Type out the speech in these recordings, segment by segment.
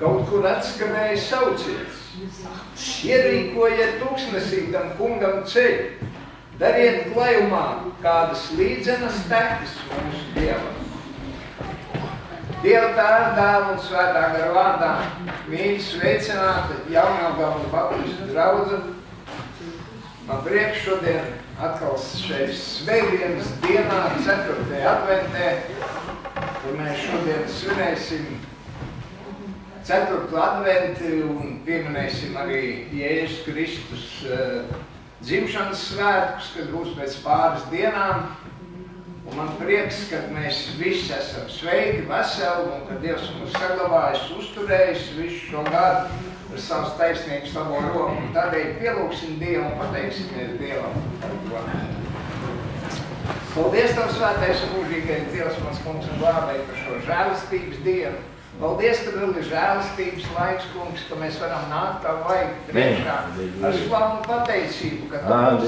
kaut kur atskanēja sauciens. Ierīkojiet tūkstnesī tam kungam ceļu, dariet klajumā kādas līdzenas tekas mūsu Dievam. Dieva Tēva, Dēla un Svētā gara vārdā mīļi sveicināta Jaunāgalna baptistu draudze. Man prieks šodien atkal šeit svētdienas dienā, 4. adventē, kur mēs šodien svinēsim 4. adventi un pieminēsim arī Jēzus Kristus dzimšanas svētkus, kas būs pēc pāris dienām. Un man prieks, ka mēs visi esam sveiki, veseli un ka Dievs mums saglabājas, uzturējis visu šo gadu ar savas taisnības labo roku. Un tādēļ pielūksim Dievu un pateiksimies Dievam par to. Paldies Tavu svētais un mūžīgais Dievs, mans kungs un glābēji, par šo žēlastības dienu. Paldies, ka vēl ir žēlastības laiks, kungs, ka mēs varam nākt Tavu vaigu priekšā ar slavu un pateicību, ka Tu mums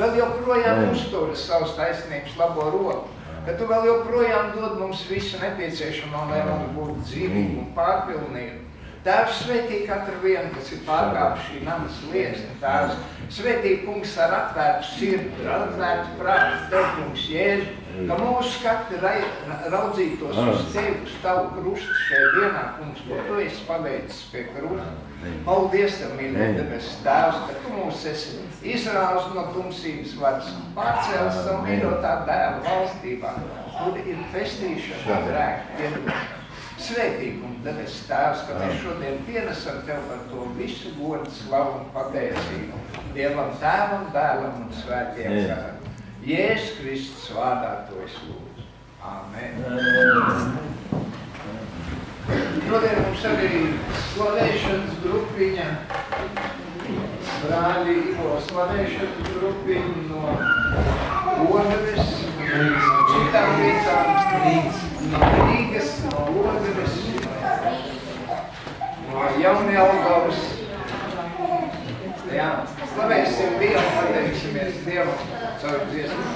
vēl joprojām uzturas savas taisnības labo roku, ka Tu vēl joprojām dod mums visu nepieciešamo, lai mums būtu dzīvību un pārpilnību. Tēvs, svētī katru vienu, kas ir pārkāpis šī namas slieksni, Tēvs. Svētī, kungs, ar atvērtu sirdi, ar atvērtu prātu, Tev, kungs, Jēzu, ka mūsu skati raudzītos uz Tevi, uz Tavu krustu šajā dienā, kungs, ko Tu esi paveicis pie krusta. Paldies Tev, mīļie debesis Tēvs, ka Tu mūs esi izrāvis no tumsības varas un pārcēlis savu mīļotā Dēla valstībā, kur ir pestīšana un grēku piedošana. Svētīgi un debesis Tēvs, ka mēs šodien pienesam Tev par to visu godu, slavu un pateicību. Dievam Tēvam, Dēlam un Svētiem garam. Jēzus Kristus vārdā to es lūdzu. Amen. Šodien mums arī slavēšanas grupiņa, brāļi Ivo slavēšanas grupiņa no Odeves, no citām vietām, no Rīgas, no Odeves, no Jaunjelgavas. Jā, slavēsim Dievu, pateiksimies Dievam caur dziesmu.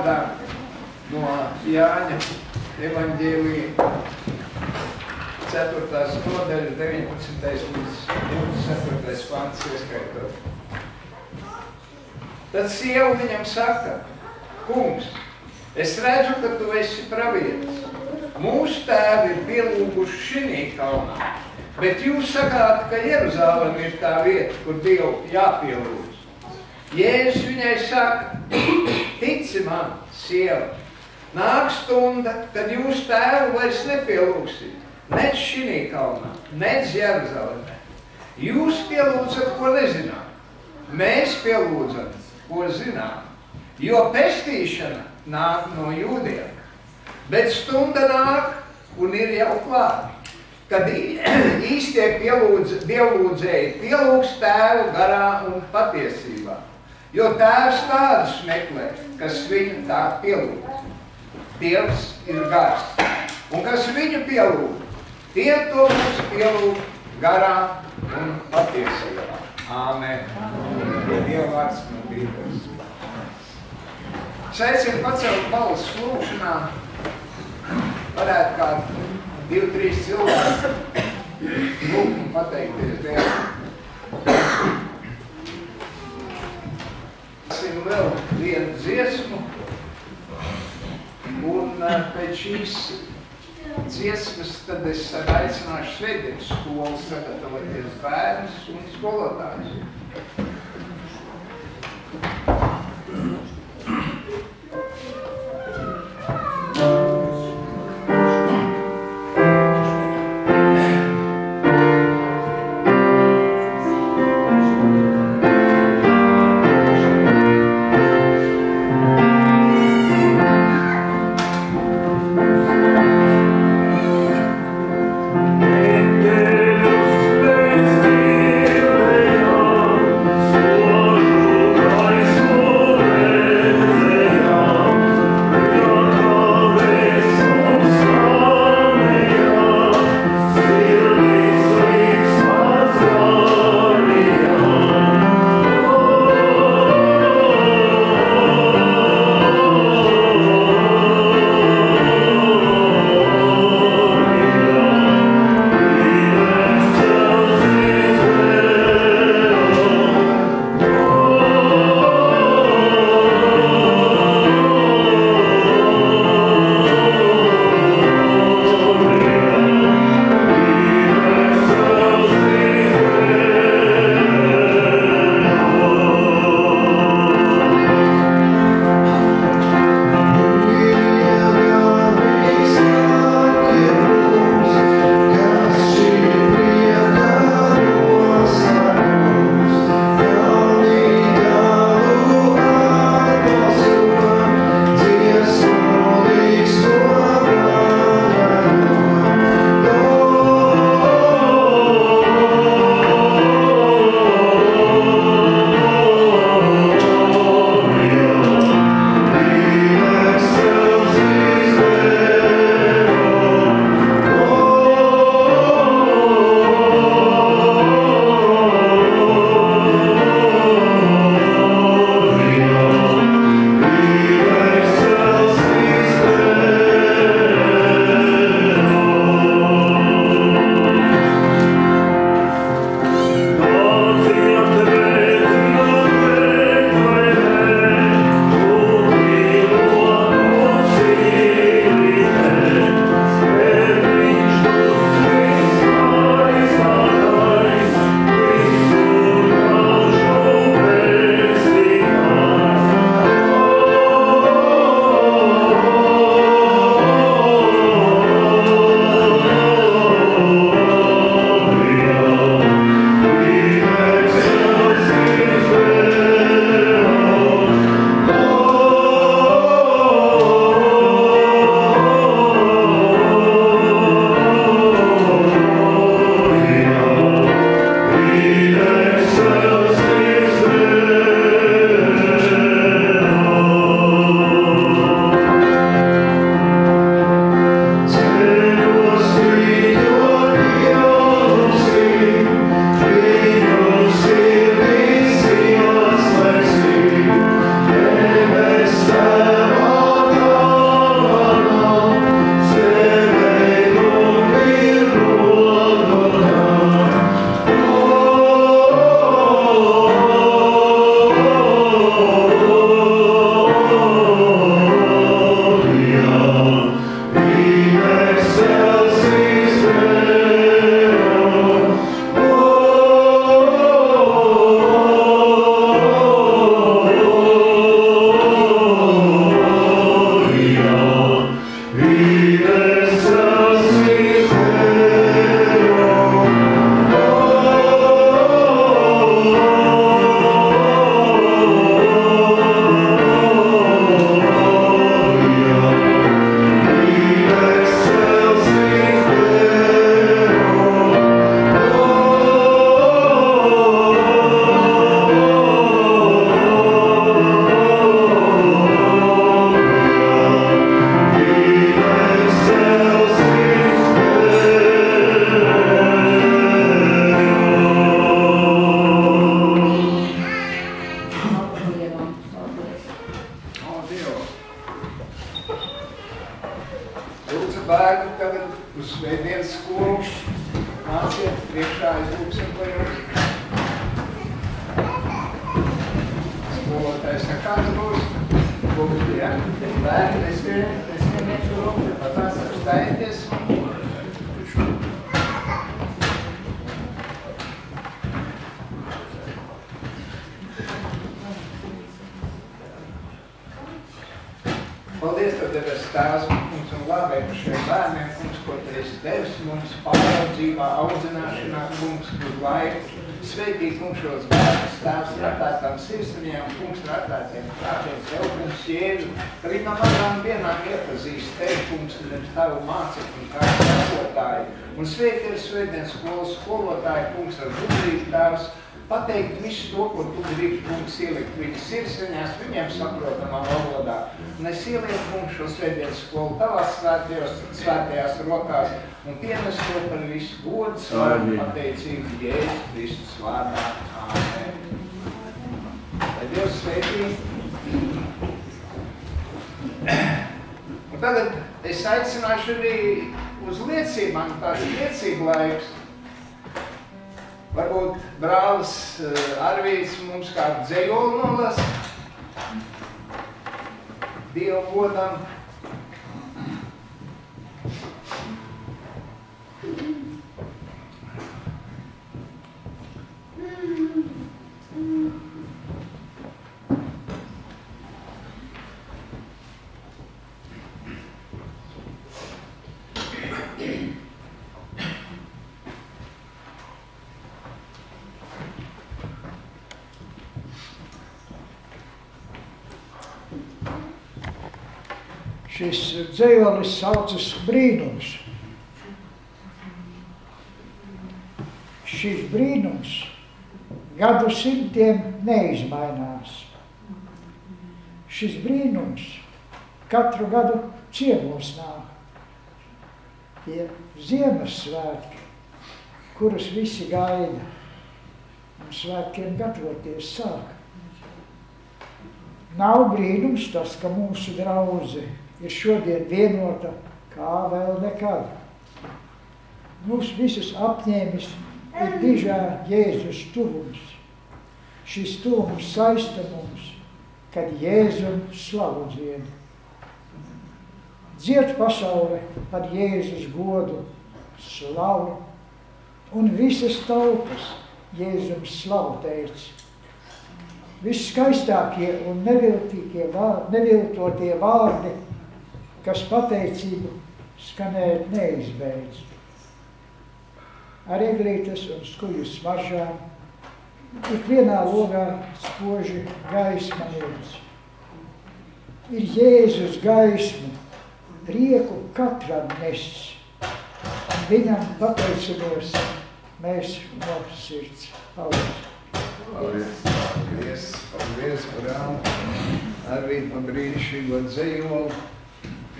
vārdā no Jāņa evaņģēlija 4. nodaļa, 19. līdz 24. pants ieskaitot. Tad sieva viņam saka, kungs, es redzu, ka tu esi pravietis. Mūsu tēvi ir pielūguši šinī kalnā, bet jūs sakāt, ka Jeruzalem ir tā vieta, kur Dievu jāpielūdz. Jēzus viņai saka, tici man, sieva, nāk stunda, kad jūs tēvu vairs nepielūgsit, nec šinī kalnā, nec Jeruzalemē. Jūs pielūdzat, ko nezināt. Mēs pielūdzam, ko zinām, jo pestīšana nāk no jūdiem. Bet stunda nāk un ir jau klāt, kad īstie dievlūdzēji pielūgs tēvu garā un patiesībā. Jo tēvs tādus meklē, kas viņu tā pielūdz. Dievs ir gars. Un kas viņu pielūdz, tie to mums pielūdz garā un patiesībā. Āmen. Dieva vārds no Bībeles. Sveicien pacelt balsu lūkšanā. Varētu kā 2-3 cilvēki lūgt un pateikties Dievam. Esam vēl vienu dziesmu, un pēc šīs dziesmas tad es aicināšu svētdienas skolu sagatavoties bērnus un skolotājus. Lūdzu, bērni, tagad uz svētdienas skolu. Nāciet priekšā, aizlūksim par jums. Skolotājs nekāds būs. Lūdzu, ja? Bērni, es vienīšu roku. Patās apstājieties. Paldies, ka Tev esi Tēvs, kungs, un labēji par šiem bērniem, kungs, ko Tu esi devis mums pāraudzībā, audzināšanā, kungs, uz laiku. Sveitīt, kungs, šos bērnus, Tēvs, ratētām sirsniņām, kungs, ratētiem prātiem, Tev, kungs, Jēzu. Arī no mazām dienām iepazīst Tev, kungs, un Tavu mācekli un kā skolotāju. Un sveitīt svētdienas skolas skolotāju, kungs, ar gudrību, Tēvs. Pateikt visu to, ko Tu gribi, kungs, ielikt viņas sirsniņās, viņiem saprotamā valodā. Un es ielieku, kungs, šo svētdienas skolu Tavās svētajās rokās un pienes to par visu godu, slavu, pateicību Jēzus Kristus vārdā. Āmen. Lai Dievs sveitī. Un tagad es aicināšu arī uz liecībām, tās liecību laiks. Varbūt brālis Arvīds mums kādu dzejolu nolas Dievu godam. Šis dzejolis saucas brīnums. Šis brīnums gadu simtiem neizmainās. Šis brīnums katru gadu ciemos nāk. Tie Ziemassvētki, kurus visi gaida, un svētkiem gatavoties sāk. Nav brīnums tas, ka mūsu draudze ir šodien vienota kā vēl nekad. Mūs visus apņēmis ir dižā Jēzus tuvums. Šis tuvums saista mums, kad Jēzum slavu dzied. Dzied pasaule par Jēzus godu, slavu, un visas tautas Jēzum slavu teic. Visskaistākie un neviltotie vārdi, kas pateicību skanēt neizbeidz. Ar eglītes un skuju smaržām, ikvienā logā spoži gaisma ilgs. Ir Jēzus gaismu, prieku katram nesis, un viņam pateicamies mēs no sirds. Paldies! Paldies, brāl. Arvīd par brīnišķīgo dzejolu.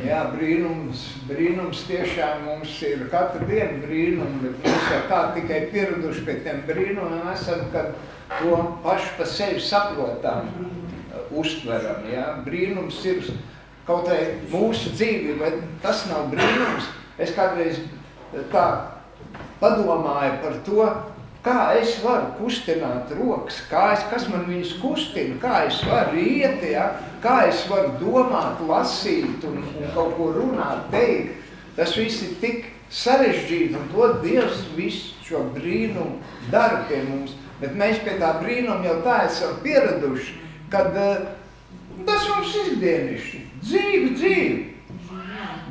Jā, brīnums tiešām mums ir katru dienu brīnumi, bet mēs jau tā tikai pieraduši pie tiem brīnumiem esam, kad to paši pa sevi saprotam, uztveram, jā. Brīnums ir kaut vai mūsu dzīvi, bet tas nav brīnums. Es kādreiz tā padomāju par to, kā es varu kustināt rokas, kas man viņas kustina, kā es varu iet, ja? Kā es varu domāt, lasīt un kaut ko runāt, teikt. Tas viss ir tik sarežģīti, un to Dievs visu šo brīnumu dara pie mums. Bet mēs pie tā brīnuma jau tā esam pieraduši, kad tas mums ikdienišķi, dzīvi.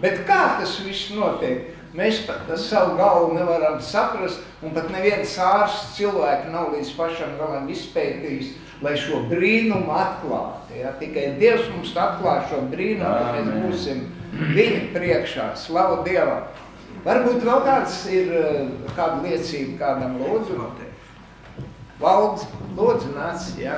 Bet kā tas viss notiek? Mēs pat savu galvu nevaram saprast, un pat neviens ārsts cilvēku nav līdz pašam galam izpētījis, lai šo brīnumu atklātu. Ja? Tikai Dievs mums atklās šo brīnumu, ka mēs būsim viņa priekšā. Slavu Dievam! Varbūt vēl kāds ir kāda liecība kādam lūdzu? Valds, lūdzu, nāc, jā.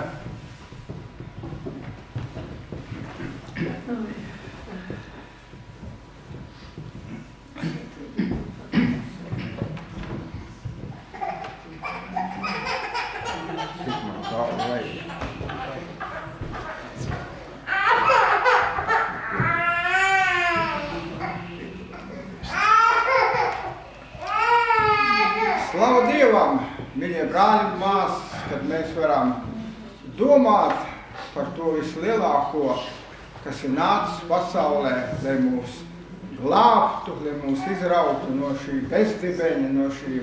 Dievam, mīļie brāļi un māsas, kad mēs varam domāt par to vislielāko, kas ir nācis pasaulē, lai mūs glābtu, lai mūs izrautu no šī bezdibeņa, no šī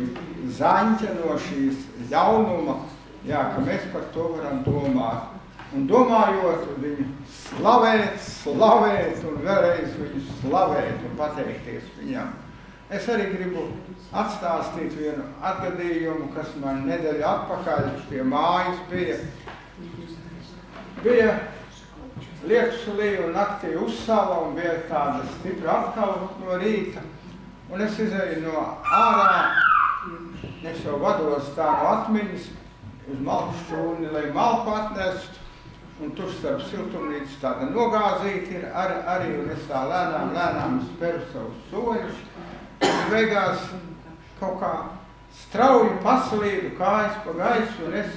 zaņķa, no šīs ļaunuma, jā, ka mēs par to varam domāt. Un domājot viņu slavēt un vēlreiz viņu slavēt un pateikties viņam. Es arī gribu atstāstīt vienu atgadījumu, kas man nedēļu atpakaļ pie mājas bija. Bija Lieksulī un naktī uzsala un bija tāda stipra atkal no rīta. Un es izēju no ārā, es jau vados tā no atmiņas uz malku šķūni, lai malku atnestu. Un tur starp siltumnīcas tāda nogāzīta ir arī, un es tā lēnām speru savus soļus. Un beigās kaut kā strauji paslīdu kājas pa gaisu, un es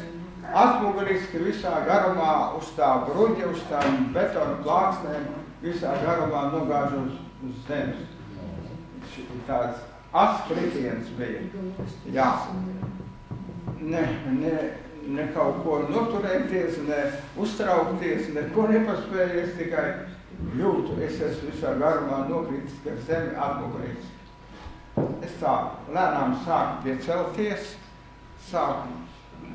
atmuguriski visā garumā uz tā bruģa, uz tām betona plāksnēm, visā garumā nogāžos uz zemes. Tāds askritiens bija. Jā. Ne kaut ko noturēties, ne uztraukties, neko nepaspēju, es tikai jūtu, es esmu visā garumā nokritis, ka zemi atmugurīts. Es tā lēnām sāku piecelties, sāku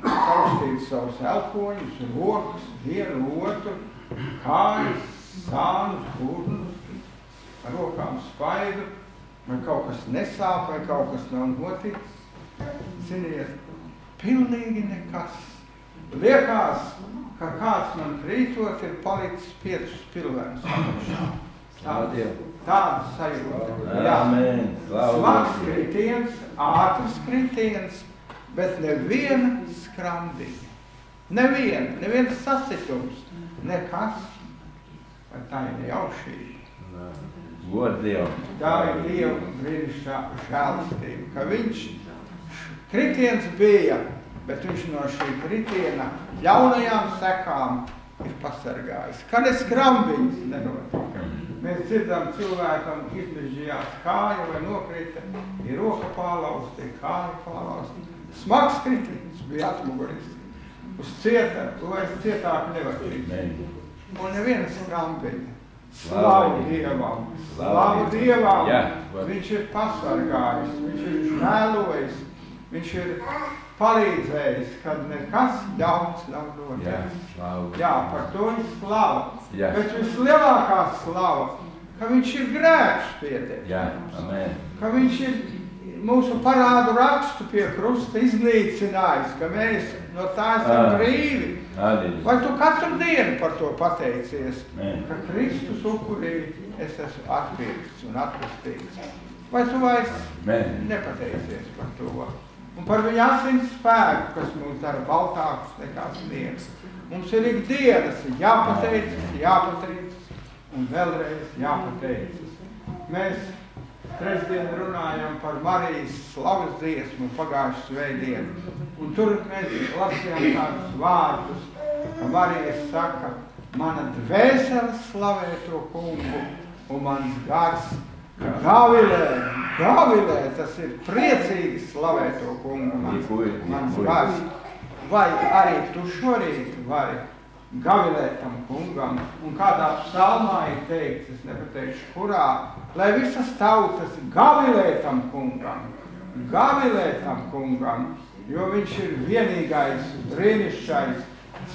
taustīt savus elpoņus, rokas, vienu otru, kājas, sānus, burnus, ar rokām spaidu, vai kaut kas nesāp, vai kaut kas nav noticis. Ziniet, pilnīgi nekas. Liekas, ka kāds man krītot ir palicis 5 pilvēnus. Tāda sajūta. Jā, smags kritiens, ātrs kritiens, bet neviena skramdiņa. Neviens sasitums, nekas. Vai tā ir nejaušība? God Dievam. Tā ir Dieva brīnišķīga žēlastība, ka viņš kritiens bija, bet viņš no šī kritiena ļaunajām sekām ir pasargājis. Kad es skrambiņas nenotika. Mēs dzirdam, cilvēkam izmežģījās kāja vai nokrita, ir roka pārlausta, ir kāja pārlausta. Smags kritiens bija atmuguris. Uz cieta, vairs cietāk nevar krīt. Un neviena skrambiņa. Slavu Dievam! Slavu Dievam! Viņš ir pasargājis, viņš ir žēlojis, viņš ir palīdzējis, kad nekas ļauns nav noticis. Jā, par to ir slava. Bet vislielākā slava, ka viņš ir grēks piedēļ. Ka viņš ir mūsu parādu rakstu pie krusta iznīcinājis, ka mēs no tā esam brīvi. Vai tu katru dienu par to pateicies, ka Kristus upurī es esmu atpirkts un atpestīts? Vai tu vairs nepateicies par to? Un par viņa asins spēku, kas mūs dara baltākus nekā sniegs. Mums ir ikdienas jāpateicas un vēlreiz jāpateicas. Mēs trešdien runājam par Marijas slavas dziesmu pagājušas svētdienu. Un tur mēs lasījām tādus vārdus, ka Marija saka, mana dvēsele slavē to kungu un mans gars gavilē, tas ir priecīgi slavē to kungu, mans gars. Vai arī tu šorīt vari gavilēt tam kungam, un kādā psalmā ir teikts, es nepateikšu kurā, lai visas tautas gavilē tam kungam, jo viņš ir vienīgais, brīnišķais,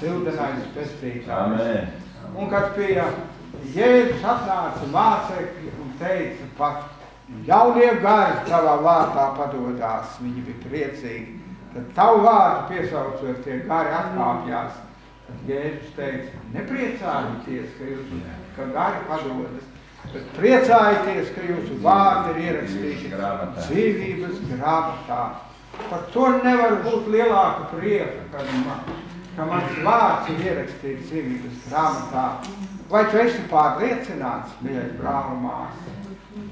cildenais pestītājs. Un kad pie Jēzus atnāca mācekļi un teica pat, ļaunie gari tavā vārdā padodās, viņi bija priecīgi. Tad tavu vārdu piesaucot, tie gari atkāpjās. Tad Jēzus teica, nepriecājieties, ka gari padodas, bet priecājieties, ka jūsu vārdi ir ierakstīti dzīvības grāmatā. Par to nevar būt lielāka prieka, ka mans vārds ir ierakstīts dzīvības grāmatā. Vai tu esi pārliecināts, mīļais brāl un māsa?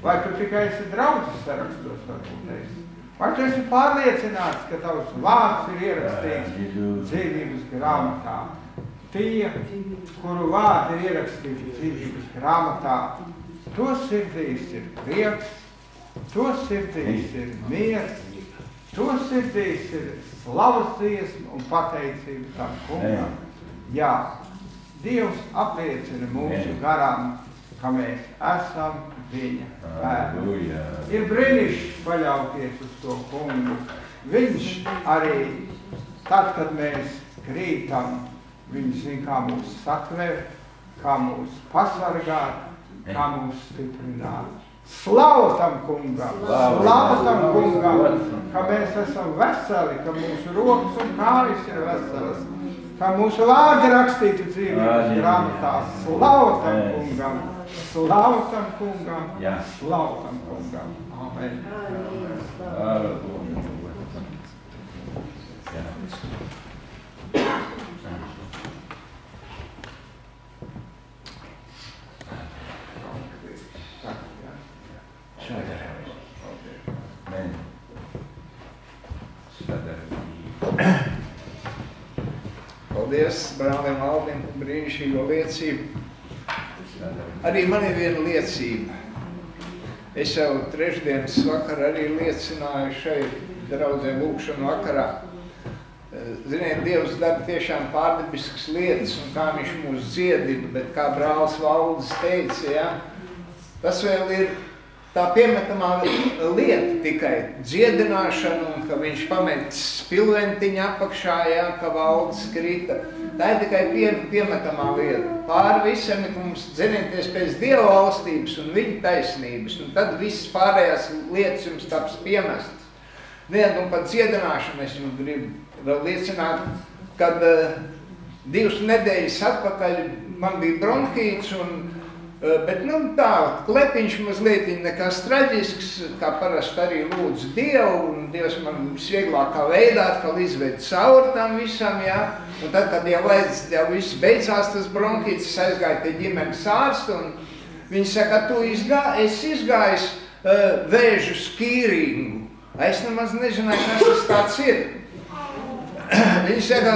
Vai tu tikai esi draudzes sarakstos, varbūt esi? Vai tu esi pārliecināts, ka tavs vārds ir ierakstīts dzīvības grāmatā? Tie, kuru vārdi ir ierakstīti dzīvības grāmatā, to sirdīs ir prieks, to sirdīs ir miers, To sirdīs ir slavas dziesma un pateicība tam kungam. Jā, Dievs apliecina mūsu garām, ka mēs esam viņa bērni. Ir brīnišķis paļauties uz to kungu. Viņš arī, tad, kad mēs krītam, viņš zina, kā mūs satver, kā mūs pasargāt, kā mūs stiprināt. Slavu tam kungam, slavu tam kungam, ka mēs esam veseli, ka mūsu rokas un kājas ir veselas, ka mūsu vārdi rakstīti dzīvības grāmatā. Slavu tam kungam, slavu tam kungam, slavu tam kungam. Amen. Paldies brālim Aldim par brīnišķīgo liecību. Arī man ir viena liecība. Es jau trešdienas vakarā arī liecināju šeit draudzē lūkšanu vakarā. Ziniet, Dievs dara tiešām pārdabiskas lietas un kā viņš mūs dziedina, bet kā brālis Valdis teica, ja, tas vēl ir tā piemetamā lieta tikai dziedināšana un ka viņš pamet spilventiņu apakšā, ja, ka Valdis krita. Tā ir tikai piemetamā lieta. Pāri visam ir mums dzenieties pēc Dieva valstības un viņa taisnības, un tad visas pārējās lietas jums taps piemestas. Vien, un par dziedināšanu es jums gribu vēl liecināt, kad 2 nedēļas atpakaļ man bija bronhīts, bet tā, klepiņš mazliet nekas traģisks, kā parasti arī lūdzu Dievu, un Dievs man visvieglākā veidā atkal izved cauri tam visam, jā. Un tad, kad jau viss beidzās tas bronhīts, es aizgāju pie ģimenes ārsta, un viņi saka, tu esi izgājis vēžu skīringu. Es nemaz nezināju, kas tas tāds ir. Viņi saka,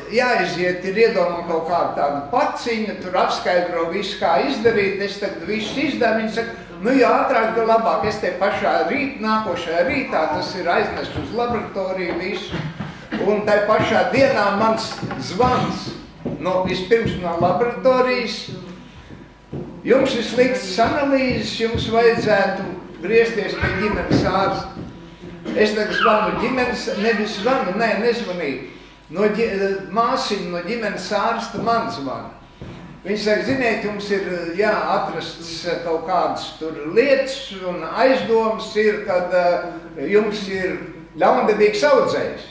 jāiziet, ir iedomā kaut kādu tādu paciņu, tur apskaidro visu, kā izdarīt, es tagad visu izdaru. Viņi saka, nu jā, ātrāk, ka labāk, es te pašā nākošajā rītā, tas ir aiznest uz laboratoriju visu. Un tai pašā dienā mans zvans, vispirms no laboratorijas, jums ir sliktas analīzes, jums vajadzētu griezties pie ģimenes ārsta. Es tagad zvanu ģimenes, nezvanīju. Māsiņa no ģimenes ārsta man zvana. Viņi saka, ziniet, jums ir atrasts kaut kādas tur lietas un aizdomas ir, kad jums ir ļaundabīgs audzējs.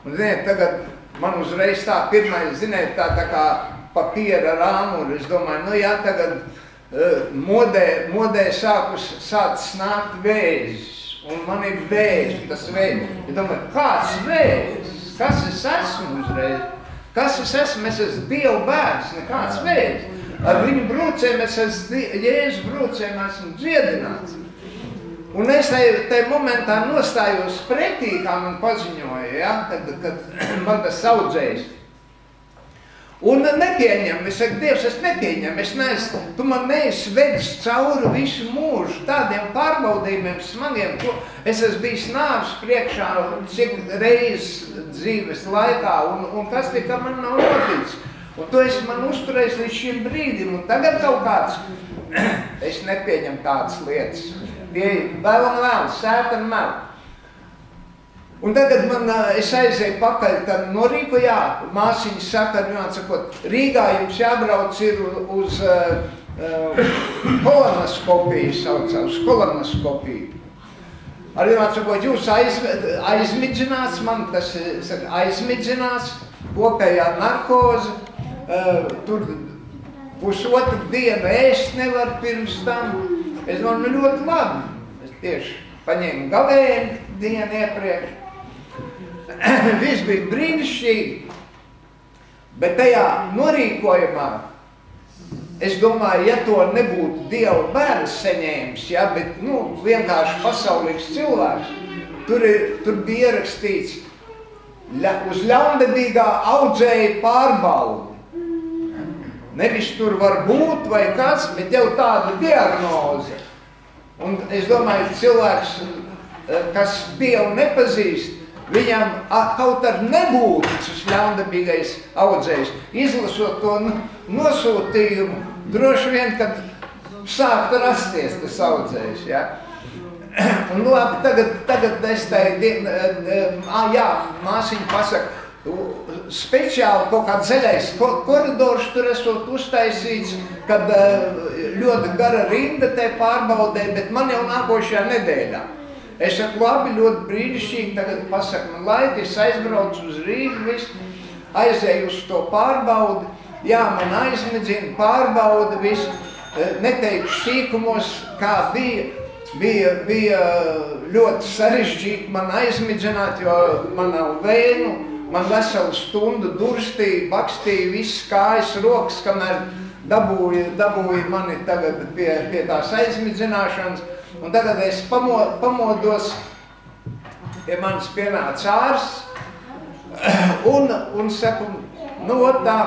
Un, ziniet, tagad man uzreiz tā pirmais, ziniet, tā kā papīra ar āmuri. Es domāju, nu jā, tagad modē sācis nākt vēzis, un man ir vēzis, tas vēzis. Es domāju, kāds vēzis? Kas es esmu uzreiz? Kas es esmu? Es esmu Dieva bērns, nekāds vēzis. Ar viņu brūcēm, es esmu Jēzus brūcēm, esmu dziedināts. Un es tajā momentā nostājos pretī, kā man paziņoja, ja, kad man tas audzējs. Un nepieņem, es saku, Dievs, es nepieņemu, tu man neesi vedis cauri visu mūžu, tādiem pārbaudījumiem smagiem, ko es esmu bijis nāves priekšā, cik reizes dzīves laikā, un kas tika man nav noticis. Un tu esi man uzturējis līdz šim brīdim, un tagad kaut kāds, es nepieņemu tādas lietas. Tie vēl un vēl, sēt un mel. Un tagad es aizēju pakaļ tad no Rīga, jā, māsiņa saka, sakot, Rīgā jums jābrauc ir uz kolonoskopiju, saucās, uz kolonoskopiju. Arī sakot, jūs aizmidzināts, man tas saka, aizmidzināts, kopējā narkoze, tur pusotru dienu ēst nevar pirms tam. Es domāju, ļoti labi, es tieši paņēmu gavējumu dienu iepriekš. Viss bija brīnišķīgi, bet tajā norīkojumā, es domāju, ja to nebūtu Dieva bērns saņēmis, ja, bet vienkārši pasaulīgs cilvēks, tur bija ierakstīts uz ļaundabīgā audzēja pārbaudi. Nevis tur var būt vai kāds, bet jau tāda diagnoze. Un es domāju, cilvēks kas Dievu nepazīst, viņam kaut ar nebūtu šis ļaundabīgais audzējs. Izlasot to nosūtījumu, droši vien, kad sāktu rasties tas audzējs, ja? Un labi, tagad es māsiņa pasaka, speciāli kaut kāds zaļais koridors tur esot uztaisīts, kad ļoti gara rinda te pārbaudē, bet man jau nākošajā nedēļā. Es saku, labi, ļoti brīnišķīgi, tagad pasaka man laika, es aizbraucu uz Rīgu, aizēju uz to pārbaudi, jā, man aizmedzina, pārbauda visu, neteikšu sīkumos, kā bija ļoti sarežģīti man aizmedzināt, jo man nav vēnu, man veselu stundu durstīja, bakstīja viss kājas, rokas, kamēr dabūja mani tagad pie tās aizmedzināšanas. Un tagad es pamodos, pie manis pienāca ārsts, un saku, tā,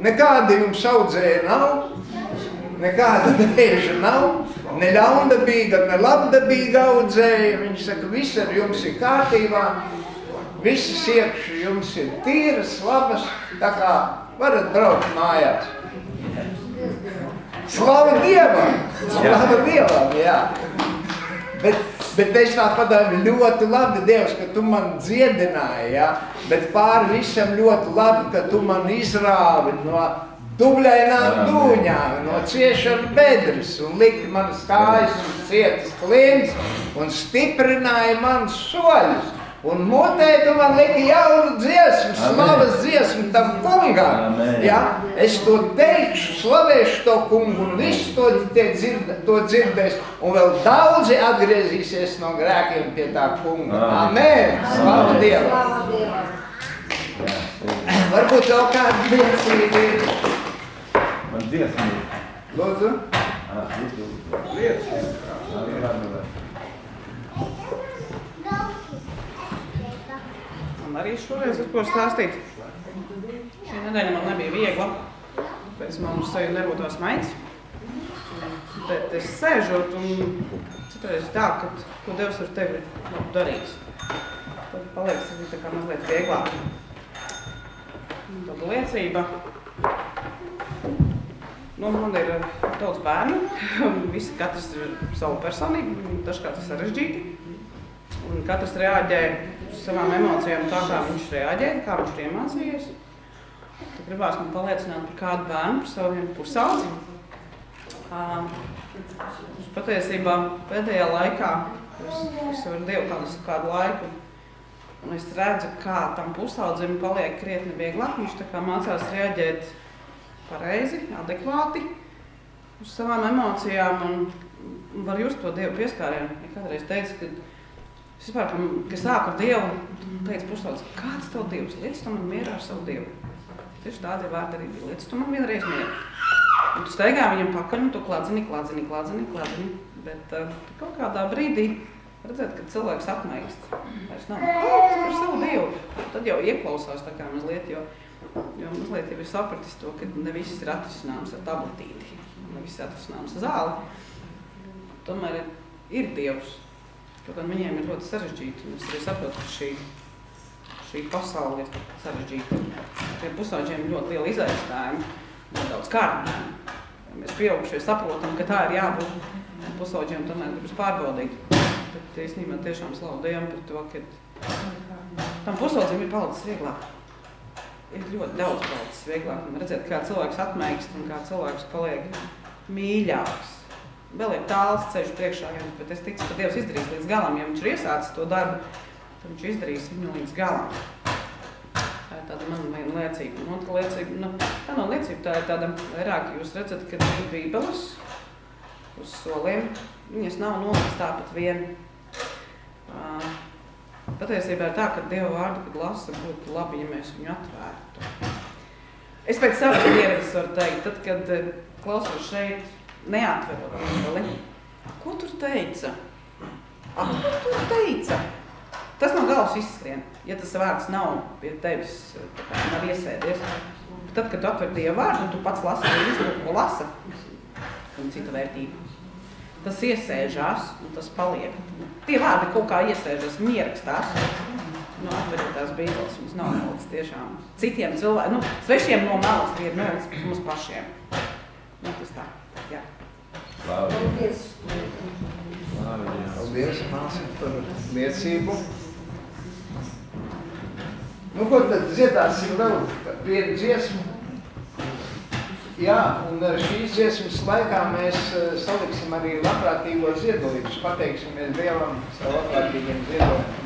nekāda jums audzēja nav, nekāda dēža nav, ne ļaundabīga, ne labdabīga audzēja. Viņš saka, viss ar jums ir kārtībā, visas iekšas jums ir tīras, labas, tā kā varat braukt mājās. Slava Dievam! Slava Dievam, jā. Bet es tā padomāju, ļoti labi, Dievs, ka tu man dziedināji, jā. Bet pāri visam ļoti labi, ka tu man izrāvi no dubļainām dūņām, no ciešana bedres un liki manas kājas un cietas kliens un stiprināja manas soļus. Un mutē tu man liki jaunu dziesmu, slavas dziesmu tam kungam. Ja? Es to teikšu, slavēšu to kungu un visu to dzirdēs. Un vēl daudzi atgriezīsies no grēkiem pie tā kunga. Amen! Slava Dievam! Varbūt vēl kāda liecība ir. Man dziesmība. Lūdzu? Liecība. Man arī šoreiz ir ko stāstīt. Šī nedēļa man nebija viegla. Pēc mums seju nebūtu tās maids. Bet es sēžot un citreiz tā, ka ko Dievs ar tevi darīs. Tad paliek tā kā mazliet vieglāk. Tāda liecība. Man ir daudz bērnu. Visi katrs ir savu personību. Dažkārt ir sarežģīti. Un katrs reaģē uz savām emocijām tā, kā viņš reaģē, kā viņš ir iemācījies. Tad gribās man paliecināt par kādu bērnu, par savu vienu pusaudzi. Patiesībā pēdējā laikā es varu Dievu kādu laiku, un es redzu, kā tam pusaudzim paliek krietni vieglāk. Viņš tā kā mācās reaģēt pareizi, adekvāti uz savām emocijām, un var just to Dievu pieskārienu. Ja kādreiz teicu, ka es vispār, kad sāku ar Dievu, teicu pusaudzi, kāds tev Dievs? Liec tu man mierā ar savu Dievu. Tieši tādi vārdi arī bija. Liec tu man vienreiz mierā. Un tu steigā viņam pakaļ, un tu kladzini. Bet kaut kādā brīdī redzēt, ka cilvēks apmaist. Vairs nav, kāds par savu Dievu. Tad jau ieklausās tā kā mazliet, jo mazliet jau ir sapratis to, ka ne viss ir atrisināms ar tabletīti. Ne viss ir atrisināms ar zāli. Tomēr ir Dievs. Kaut gan viņiem ir ļoti sarežģīti, un es arī saprotu, ka šī pasaule ir sarežģīta. Tiem pusauģiem ir ļoti liela izaicinājuma, nedaudz kārtnēm. Mēs pieaugušie saprotam, ka tā ir jābūt. Pusauģiem tomēr gribas pārbaudīt. Bet īstenībā tiešām slavu Dievam par to, ka tam pusaudzim ir palicis vieglāk. Ir ļoti daudz palicis vieglāk. Un redzēt, kā cilvēks atmeikst un kā cilvēks paliek mīļāks. Vēl ir tāls ceļš priekšā, bet es ticu, ka Dievs izdarīs līdz galam. Ja viņš ir iesācis to darbu, tad viņš izdarīs viņu līdz galam. Tā ir tāda man viena liecība. Un otra liecība, tā nav liecība, tā ir tāda vairāk, jūs redzat, ka ir bībeles uz soliem. Viņas nav nolikts tāpat vien. Patiesībā ir tā, ka Dieva vārdu, kad lasa, būtu labi, ja mēs viņu atvērtu. Es pēc savas pieredzes varu teikt, tad, kad klausos šeit, neatverot bībeli. Ko tur teica? Ko tur teica? Tas no galvas izskrien, ja tas vārds nav pie tevis, nav iesēdies. Tad, kad tu atver Dieva vārdu un tu pats lasi visu, ko lasa, un cita vērtība. tas iesēžās un tas paliek. Tie vārdi kaut kā iesēžas un ierakstās. Nu, atveriet tās bībeles, mums nav melds tiešām. Citiem cilvēkiem, svešiem no melds, tie ir melds mums pašiem. Tas tā, jā. Paldies, māsa, par liecību. Ko tad dziedāsim vēl vienu dziesmu? Jā, un šīs dziesmas laikā mēs saliksim arī labprātīgo ziedojumus. Pateiksimies Dievam savu labprātīgiem ziedojumiem.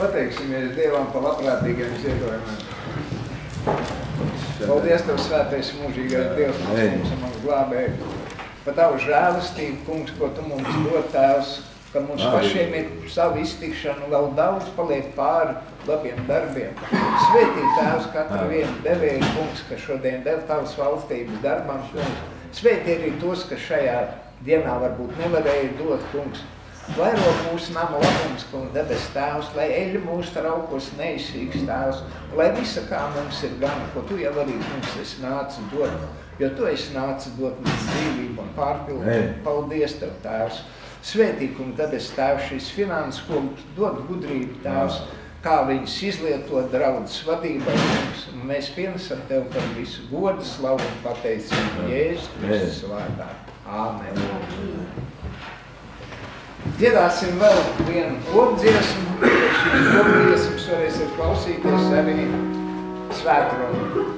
Pateiksimies Dievam par labprātīgiem ziedojumiem. Paldies Tev, svētais mūžīgais Dievs, mums un mums glābēji. Par Tavu žēlastību, kungs, ko Tu mums dod, Tēvs, ka mums pašiem ir savu iztikšanu, vēl daudz paliek pāri labiem darbiem. Svētī, Tēvs, katru vienu devēju, kungs, ka šodien dev Tavas valstības darbam, kungs. Svētī arī tos, kas šajā dienā varbūt nevarēja dot, kungs. Vairo mūsu nama labums, kungs, debes tēvs, lai eļļa mūsu traukos neizsīgs tēvs, lai visa kā mums ir gana, ko tu jau arī mums esi nācis dot, jo tu esi nācis dot mums dzīvību un pārpildu. Paldies tev, tēvs. Svētī, kungs, debes tēvs, šīs finanses, kungs, dod gudrību, tēvs, kā viņus izlietot draudzes vadībai, kungs. Un mēs pienesam tev par visu godu, slavu un pateicību Jēzus Kristus vārdā. Āmen. Dziedāsim vēl vienu kopdziesmu. Šīs kopdziesmas varēsiet klausīties arī svētkroni.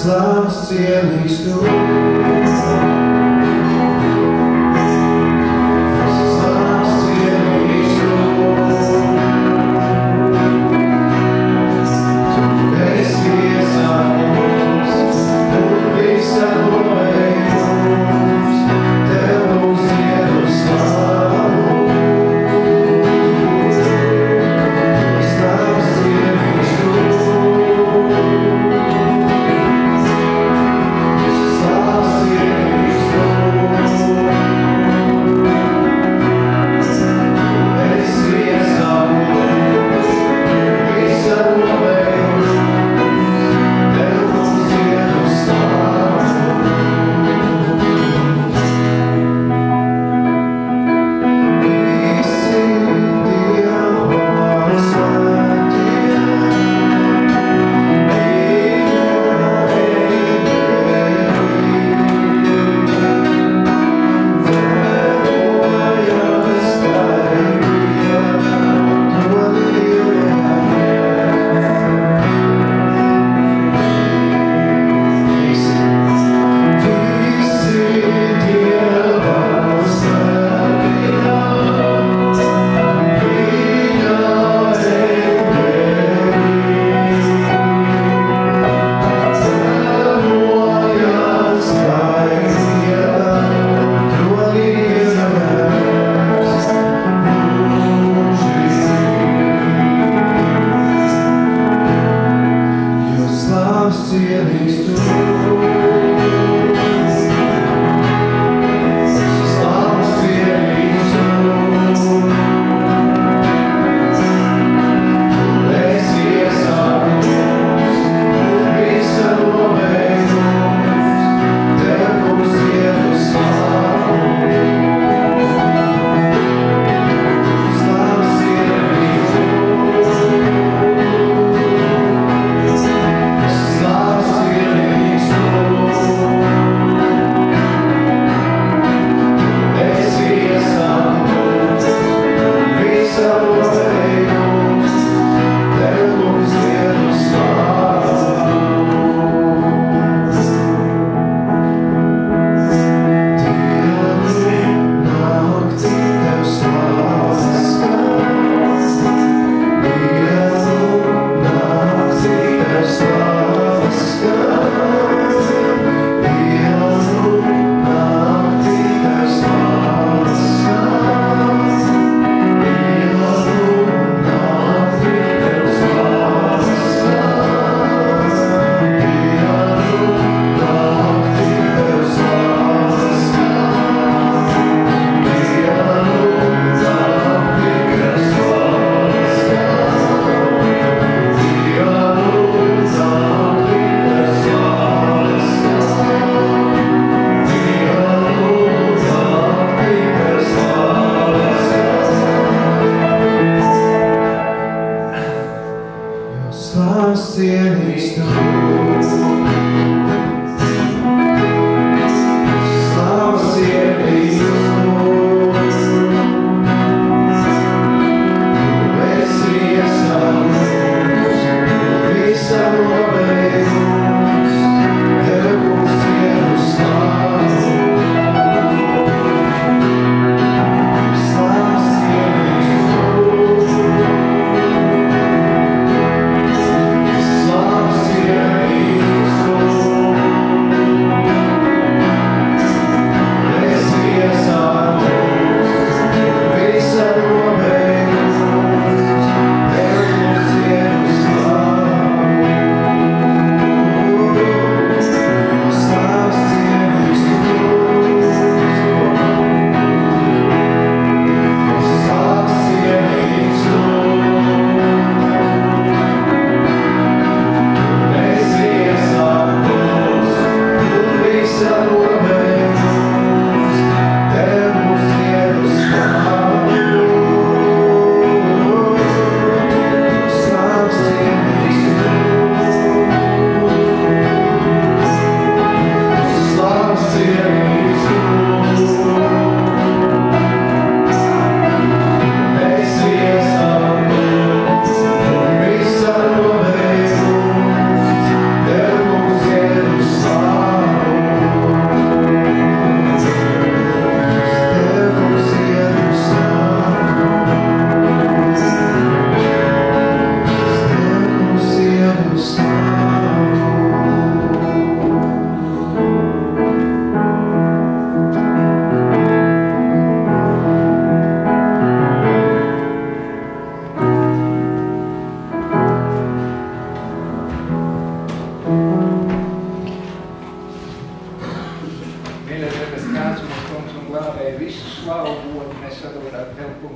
Slāvs cienīgs tu.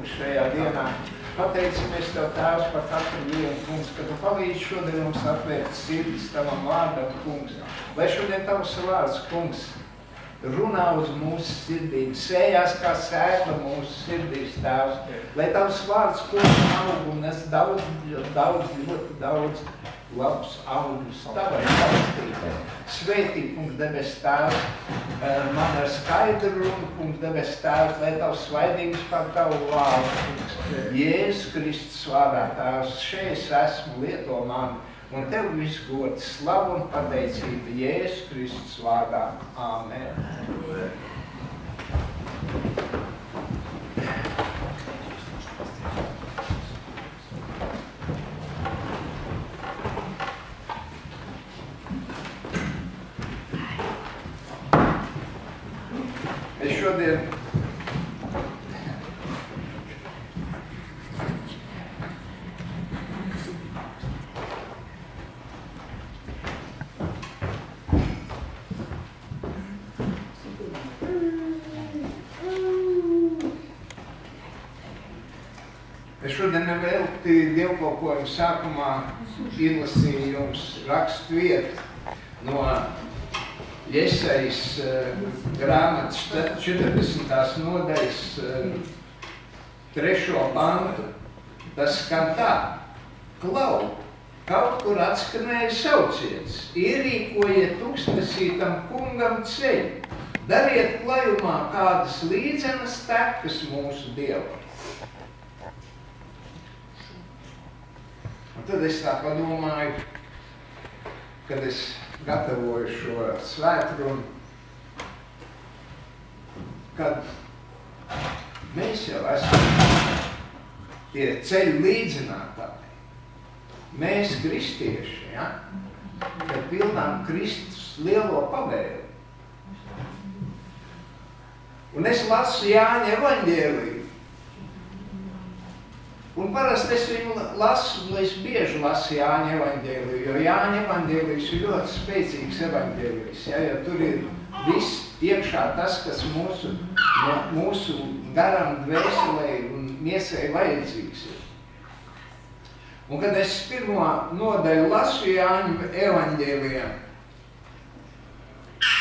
kungs, šajā dienā. Pateicamies Tev, Tēvs, par katru vienu, kungs, ka Tu palīdzi šodien mums atvērt sirdis Tavam vārdam, kungs. Lai šodien Tavs vārds, kungs, runā uz mūsu sirdīm, sējās kā sēkla mūsu sirdīs, Tēvs. Lai Tavs vārds, kungs, aug un nes ļoti daudz labus augļus Tavai valstībai. Svētī, kungs, debes Tēvs, man ar skaidru runu, kungs, debes Tēvs, lai Tavs svaidības par Tavu vārdu, kungs. Jēzus Kristus vārdā, Tēvs, šeit es esmu, lieto mani, un Tev visu gods, slavu un pateicību Jēzus Kristus vārdā. Āmen. Es šodien nevelti dievkalpojumu sākumā izlasīju jums rakstu vietu no Jesajas grāmatas 40. nodaļas 3. pantu. Tas skan tā: Klau, kaut kur atskanēja sauciens, ierīkojiet tūkstnesītam kungam ceļu, dariet klajumā kādas līdzenas tekas mūsu Dievam. Un tad es tā padomāju, kad es gatavoju šo svētrunu, kad mēs jau esam tie ceļu līdzinātāji. Mēs, kristieši, ja, kad pildām Kristus lielo pavēli. Un es lasu Jāņa evaņģēliju. Un parasti es viņu lasu, un es bieži lasu Jāņa evaņģēliju, jo Jāņa evaņģēlijs ir ļoti spēcīgs evaņģēlijs, ja, jo tur ir viss iekšā tas, kas mūsu garam, dvēselē un miesai vajadzīgs ir. Un kad es pirmo nodaļu lasu Jāņa evaņģēlijā,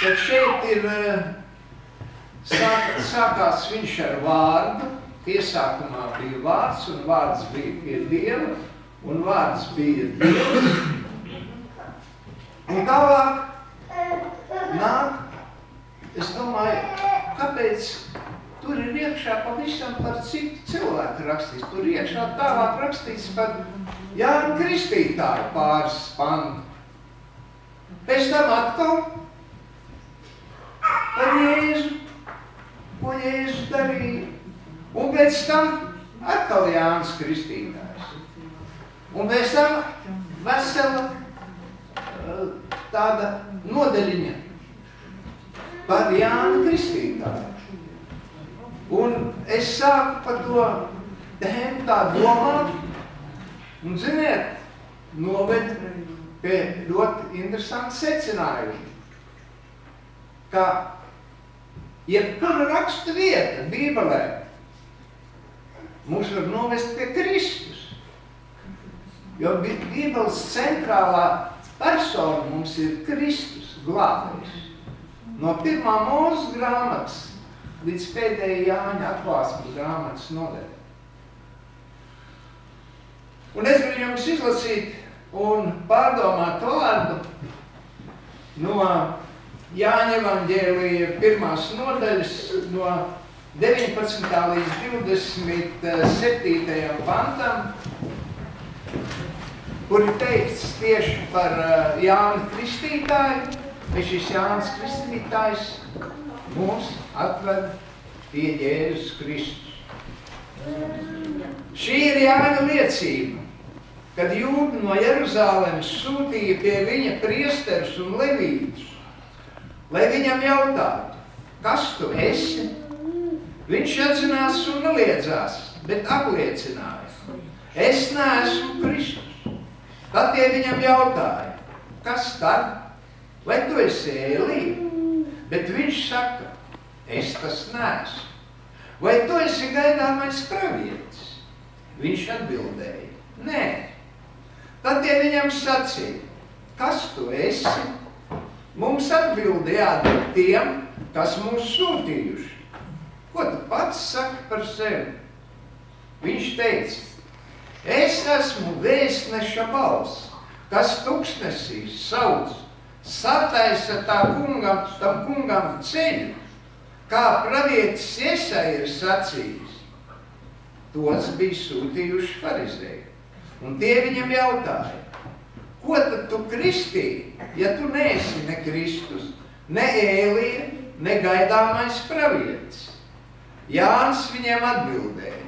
tad šeit ir sākās viņš ar vārdu. Iesākumā bija vārds, un vārds bija pie Dieva, un vārds bija Dievs. Un tālāk nāk, es domāju, kāpēc tur ir iekšā pavisam par citu cilvēku rakstīts. Tur iekšā tālāk rakstīts par Jāņa Kristītāju pāris pantu. Pēc tam atkal par Jēzu, ko Jēzus darīja. Un pēc tam atkal Jānis Kristītājs. Un pēc tam vesela tāda nodaļiņa par Jāni Kristītāju. Un es sāku par to tēmu tā domāt, un, ziniet, noved pie ļoti interesanta secinājuma, ka jebkura raksta vieta Bībelē mūs var novest pie Kristus. Jo Bībeles centrālā persona mums ir Kristus, glābējs. No 1. Mūzes grāmatas līdz pēdējai Jāņa atklāsmes grāmatas nodaļai. Un es gribu jums izlasīt un pārdomāt vārdu no Jāņa evaņģēlija 1. nodaļas, no 19. līdz 27. pantam, kur ir teikts tieši par Jāni Kristītāju, ka šis Jānis Kristītājs mūs atved pie Jēzus Kristus. Šī ir Jāņa liecība, kad jūdi no Jeruzālemes sūtīja pie viņa priesterus un levītus, lai viņam jautātu, kas tu esi? Viņš atzinās un neliedzās, bet apliecināja: es neesmu Kristus. Tad tie viņam jautāja: kas tad? Vai tu esi Elija? Bet viņš saka: es tas neesmu. vai tu esi gaidāmais pravietis? Viņš atbildēja, nē. Tad tie viņam sacīja, kas tu esi? Mums atbildi jādod tiem, kas mūs sūtījuši. Ko tu pats saki par sevi? Viņš teica, es esmu vēstneša balss, kas tuksnesī sauc, sataisa tam kungam ceļu, kā pravietis Jesaja ir sacījis. Tos bija sūtījuši farizēji. Un tie viņam jautāja, ko tad tu kristīji, ja tu neesi ne Kristus, ne Ēlija, ne gaidāmais pravietis? Jānis viņiem atbildēja,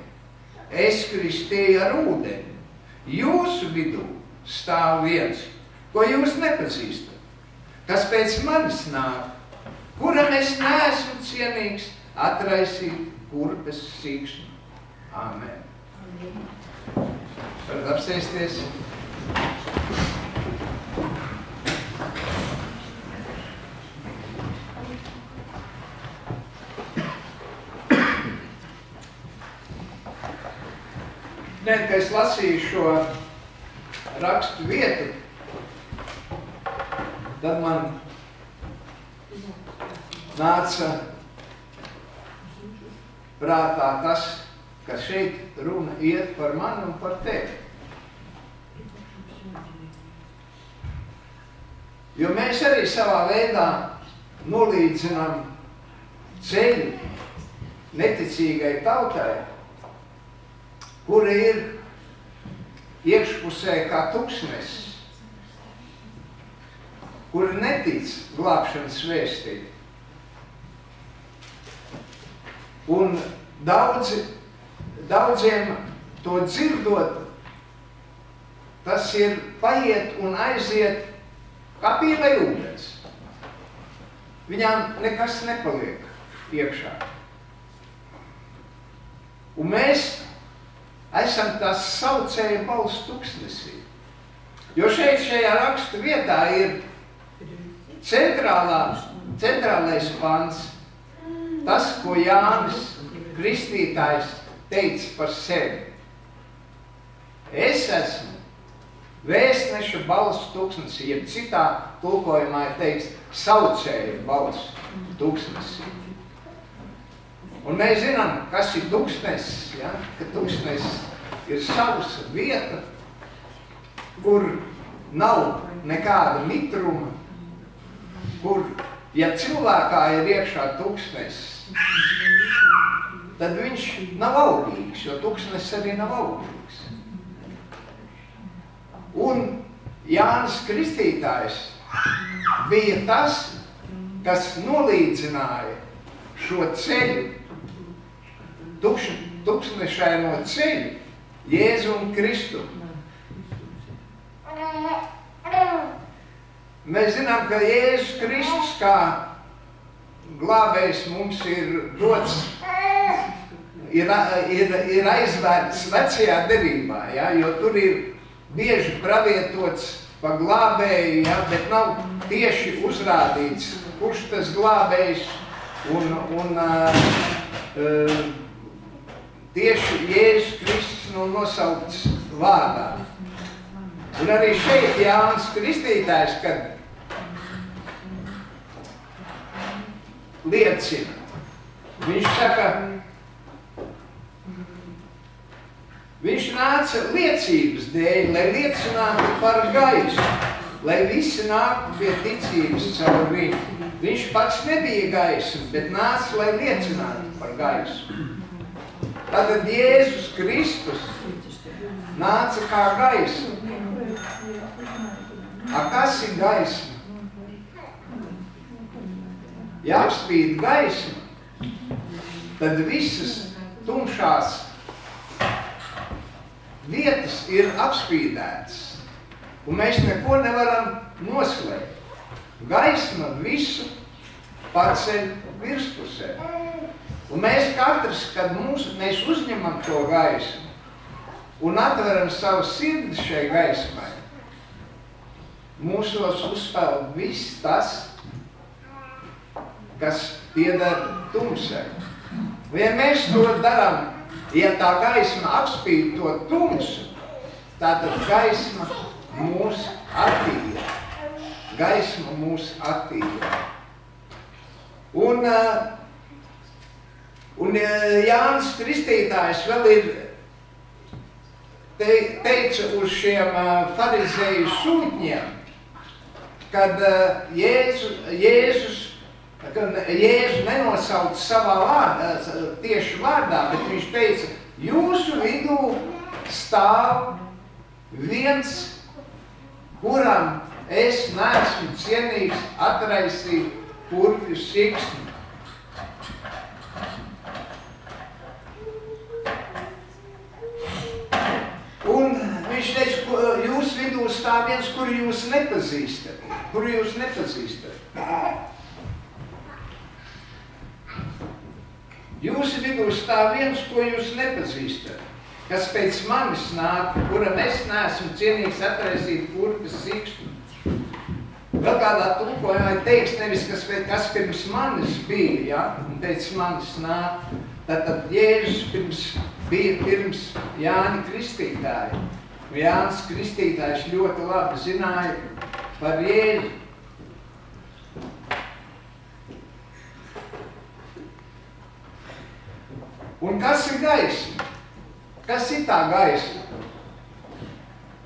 es kristīju ar ūdeni, jūsu vidū stāv viens, ko jūs nepazīstat, kas pēc manis nāk, kuram es neesmu cienīgs atraisīt kurpes sīkšanu. Āmen. Varat apsēsties. Kad es lasīju šo rakstu vietu, tad man nāca prātā tas, ka šeit runa iet par mani un par tevi. Jo mēs arī savā veidā nolīdzinām ceļu neticīgai tautai, kura ir iekšpusē kā tuksnesis, kura netic glābšanas vēstī. Un daudziem to dzirdot, tas ir paiet un aiziet kā pīlai ūdens. Viņām nekas nepaliek iekšā. Un mēs esam tās saucēja balss tuksnesī. Jo šajā rakstu vietā ir centrālais pants, tas, ko Jānis Kristītājs teica par sevi. Es esmu vēstneša balss tuksnesī, jeb citā tulkojumā ir teiks saucēja balss tuksnesī. Un mēs zinām, kas ir tuksnesis, ja? Ka tuksnesis ir sausa vieta, kur nav nekāda mitruma, kur, ja cilvēkā ir iekšā tuksnesis, tad viņš nav augīgs, jo tuksnesis arī nav augīgs. Un Jānis Kristītājs bija tas, kas nolīdzināja šo ceļu, tuksnešaino ceļu, Jēzu un Kristu. Mēs zinām, ka Jēzus Kristus kā glābējs mums ir dots, ir aizvērts vecajā derībā, ja? Jo tur ir bieži pravietots pa glābēju, ja? Bet nav tieši uzrādīts, kurš tas glābējs un tieši Jēzus Kristus nosaukts vārdā. Un arī šeit Jānis Kristītājs, kad liecina, viņš saka, viņš nāca liecības dēļ, lai liecinātu par gaisu, lai visi nāktu pie ticības caur viņu. Viņš pats nebija gaisma, bet nāca, lai liecinātu par gaisu. Tātad Jēzus Kristus nāca kā gaisma. Kas ir gaisma? Ja apspīd gaisma, tad visas tumšās vietas ir apspīdētas, un mēs neko nevaram noslēpt. Gaisma visu paceļ virspusē. Un mēs katrs, kad mēs uzņemam to gaismu un atveram savu sirdi šai gaismai, mūsos uzpeld viss tas, kas pieder tumsai. Ja mēs to darām, ja tā gaisma apspīd to tumsu, tātad gaisma mūs attīra. Gaisma mūs attīra. Un Jānis Kristītājs vēl ir teica uz šiem farizēju sūtņiem, kad Jēzu nenosauc savā vārdā, tieši vārdā, bet viņš teica, jūsu vidū stāv viens, kuram es neesmu cienīgs atraisīt purvju siksnu. Un viņš teica, jūs vidū stāv viens, kuru jūs nepazīstat. Jūsu vidū stāv viens, ko jūs nepazīstat, kas pēc manis nāk, kuram es neesmu cienīgs atraisīt purvju siksnu. Vēl kādā tulkojumā teiks nevis, kas pirms manis bija, ja? Un pēc manis nāk. Tātad Jēzus bija pirms Jāņa Kristītāja. Un Jānis Kristītājs ļoti labi zināja par Jēzu. Un kas ir gaisma? Kas ir tā gaisma?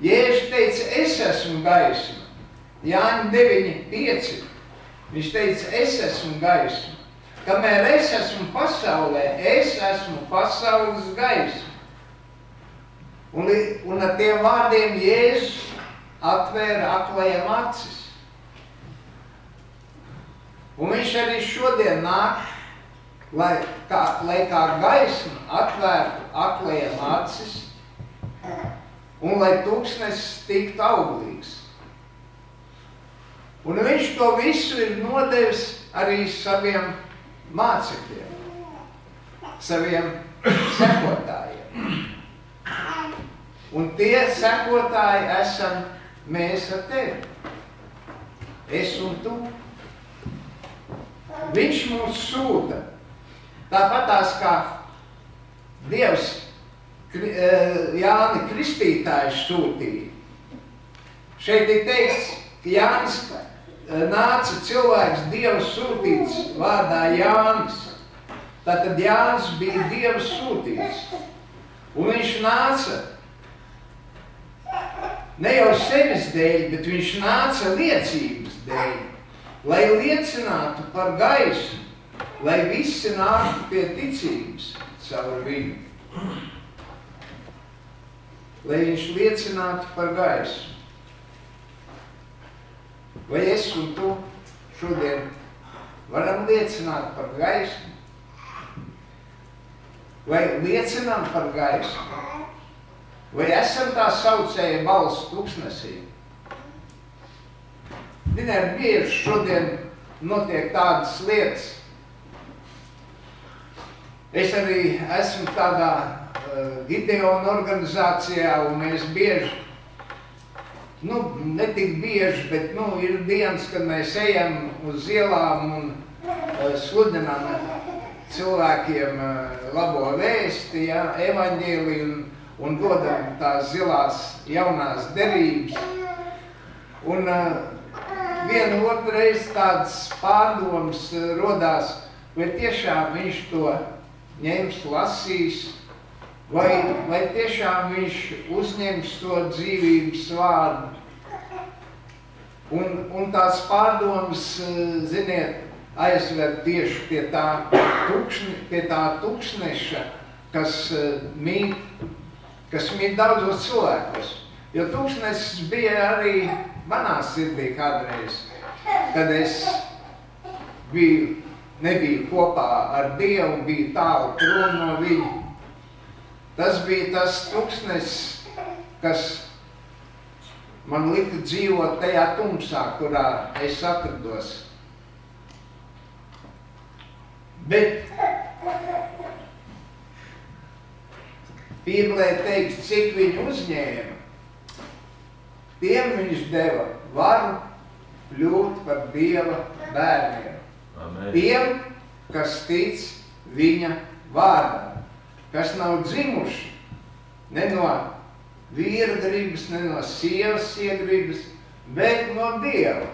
Jēzus teica, es esmu gaisma. Jāņa 9:5. Viņš teica, es esmu gaisma. Kamēr es esmu pasaulē, es esmu pasaules gaisma. Un ar tiem vārdiem Jēzus atvēra aklajiem acis. Un viņš arī šodien nāk, lai kā gaisma atvērtu aklajiem acis un lai tūkstnesis tiktu auglīgs. Un viņš to visu ir nodevis arī saviem mācekļiem, saviem sekotājiem. Un tie sekotāji esam mēs ar tevi. Es un tu. Viņš mūs sūta. Tāpatās kā Dievs Jāni Kristītājs sūtīja. Šeit ir teikts, ka Jānis nāca cilvēks Dievs sūtīts vārdā Jānis. Tātad Jānis bija Dievs sūtīts. Un viņš nāca ne jau sevis dēļ, bet viņš nāca liecības dēļ, lai liecinātu par gaisu, lai visi nāktu pie ticības caur viņu. Lai viņš liecinātu par gaisu. Vai es un tu šodien varam liecināt par gaismu? Vai liecinām par gaismu? Vai esam tā saucēja balss tūkstnesī? Ziniet, bieži šodien notiek tādas lietas. Es arī esmu tādā Gideona organizācijā, un mēs bieži, ne tik bieži, bet ir dienas, kad mēs ejam uz ielām un sludinām cilvēkiem labo vēsti, ja, evaņģēliju un dodam tās zilās jaunās derības. Un vienu otru reizi tādas pārdomas rodās, vai tiešām viņš to ņems, lasīs, vai tiešām viņš uzņems to dzīvības vārdu. Un tās pārdomas, ziniet, aizver tieši pie tā tūkstneša, kas mīt daudzos cilvēkos. Jo tūkstnesis bija arī manā sirdī kādreiz, kad es nebiju kopā ar Dievu, biju tālu prom no viņa. Tas bija tas tūkstnesis, kas man lika dzīvot tajā tumsā, kurā es atrados. Bet Bībelē teiks, cik viņu uzņēma, tiem viņš deva varu kļūt par Dieva bērniem. Amen. Tiem, kas tic viņa vārdā, kas nav dzimuši ne no vīra gribas, ne no sievas iegribas, bet no Dieva.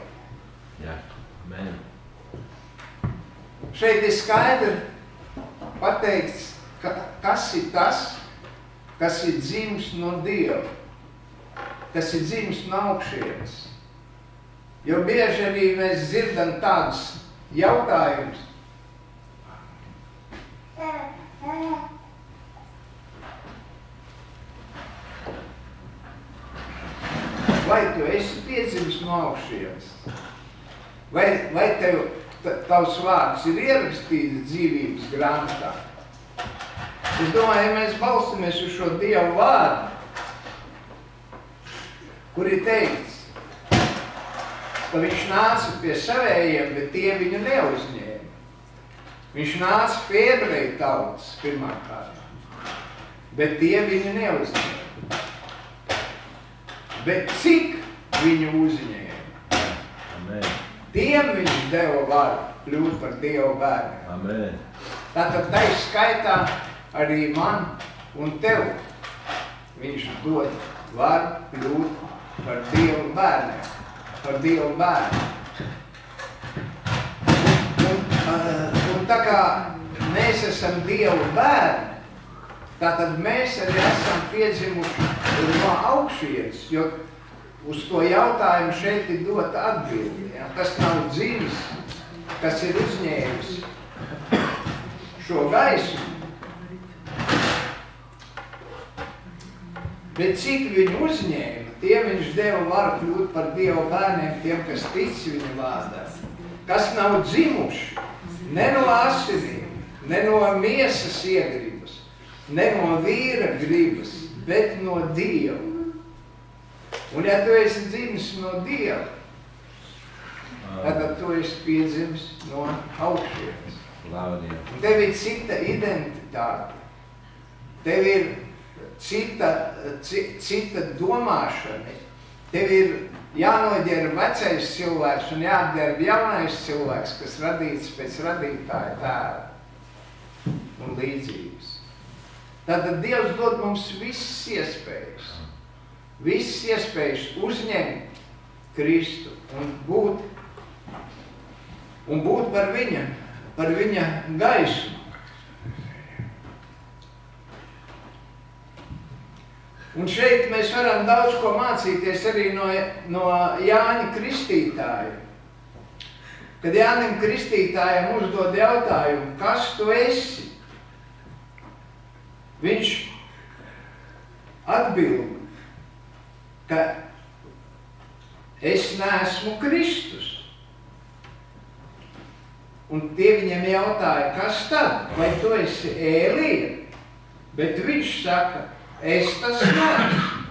Jā, amen. Šeit ir skaidri pateikts, kas ir tas, kas ir dzimis no Dieva, kas ir dzimis no augšienes. Jo bieži arī mēs dzirdam tādus jautājumus. Vai tu esi piedzimis no augšienes? Vai tavs vārds ir ierakstīts dzīvības grāmatā? Es domāju, ja mēs balstamies uz šo Dievu vārdu, kur ir teikts, ka viņš nāca pie savējiem, bet tie viņu neuzņēma. Viņš nāca pie ebreju tautas pirmā kārtā, bet tie viņu neuzņēma. Bet cik viņu uzņēma? Amen. Tiem viņš deva varu kļūt par Dievu bērniem. Amen. Tātad tai skaitā arī man un tev viņš dod varu kļūt par Dievu bērniem. Par Dievu bērniem. Un tā kā mēs esam Dievu bērni, tātad mēs arī esam piedzimuši no augšienes, jo uz to jautājumu šeit ir dota atbildi. Ja? Tas nav dzimis, kas ir uzņēmis šo gaismu. Bet cik viņu uzņēma, tiem viņš deva varu kļūt par Dievu bērniem, tiem, kas tic viņa vārdā. Kas nav dzimuši ne no asinīm, ne no miesas iegribas, ne no vīra gribas, bet no Dieva. Un ja tu esi dzimis no Dieva, tad tu esi piedzimis no augšienes. Un tev ir cita identitāte. Tev ir cita domāšana. Tev ir jānoģēra vecais cilvēks un jāapģērb jaunais cilvēks, kas radīts pēc radītāja tēva un līdzības. Tātad Dievs dod mums visas iespējas uzņemt Kristu un būt par viņa gaismu. Un šeit mēs varam daudz ko mācīties arī no Jāņa Kristītāja. Kad Jānim Kristītājam uzdod jautājumu, kas tu esi? Viņš atbild, ka es neesmu Kristus. Un tie viņam jautāja, kas tad? Vai tu esi Ēlija? Bet viņš saka, es tas neesmu.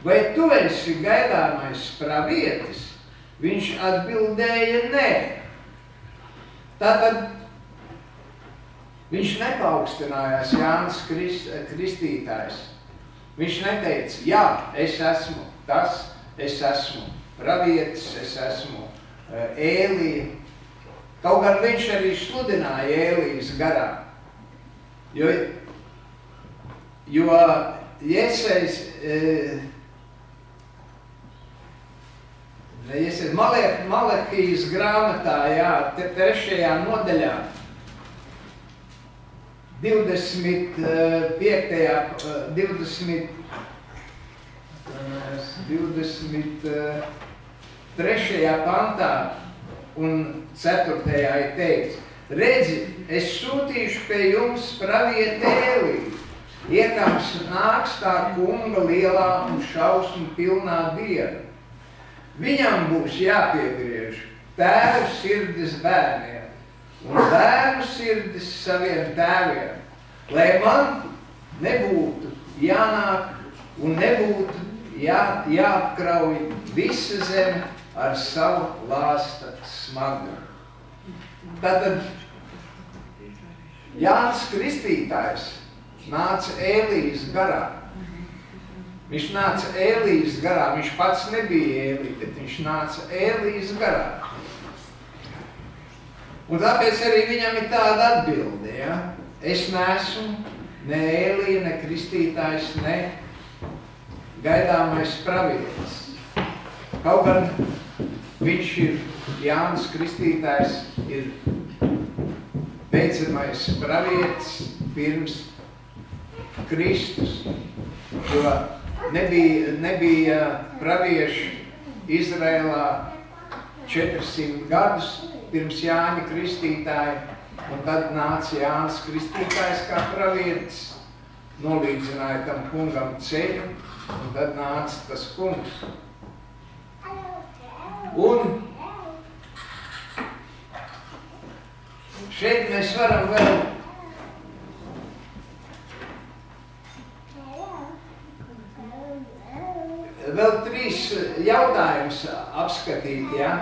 Vai tu esi gaidāmais pravietis? Viņš atbildēja, nē. Tātad viņš nepaukstinājās Jānis Kristītājs. Viņš neteica, jā, es esmu tas, es esmu pravietis, es esmu Ēlija. Kaut gan viņš arī sludināja Ēlijas garā. Jo Jesejs, Malehijas grāmatā, jā, 3. nodaļā, 23. pantā un 4. ir teikts, redzi, es sūtīšu pie jums pravieti Ēliju, iekams nāks tā kunga lielā un šausmu pilnā diena. Viņam būs jāpiegriež tēvu sirdis bērniem un bērnu sirdis saviem tēviem, lai man nebūtu jānāk un nebūtu jāapkrauj visa zeme ar savu lāsta smagumu. Tātad Jānis Kristītājs nāca Ēlijas garā. Viņš nāca Ēlijas garā, viņš pats nebija Ēlija, bet viņš nāca Ēlijas garā. Un tāpēc arī viņam ir tāda atbilde, ja? es neesmu ne Ēlija, ne kristītājs, ne gaidāmais pravietis. Kaut gan viņš ir Jānis Kristītājs, ir beidzamais pravietis pirms Kristus, jo nebija pravieši Izrēlā 400 gadus pirms Jāņa Kristītāja, un tad nāca Jānis Kristītājs kā pravietis, nolīdzināja tam kungam ceļu, un tad nāca tas kungs. Un šeit mēs varam vēl 3 jautājumus apskatīt, ja?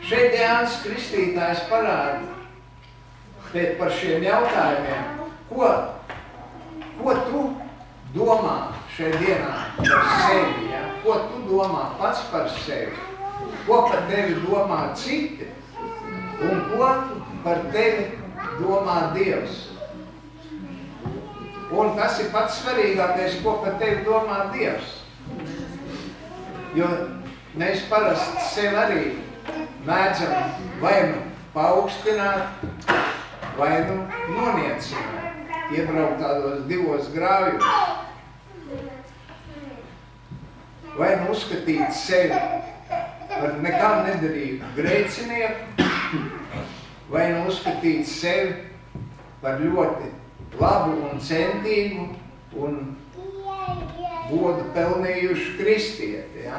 Šeit Jānis Kristītājs parāda par šiem jautājumiem, ko tu domā šeit dienā par sevi, ja? Ko tu domā pats par sevi, ko par tevi domā citi un ko par tevi domā Dievs. Un tas ir pats svarīgākais, ko par tevi domā Dievs. Jo mēs parasti sevi arī mēdzam vai nu paaugstināt, vai nu noniecināt, iebraukt tādos 2 grāvjos. Vai nu uzskatīt sevi par nekam nedarīgu grēcinieku, vai nu uzskatīt sevi par ļoti labu un centīgu un godu pelnījušu kristieti, ja?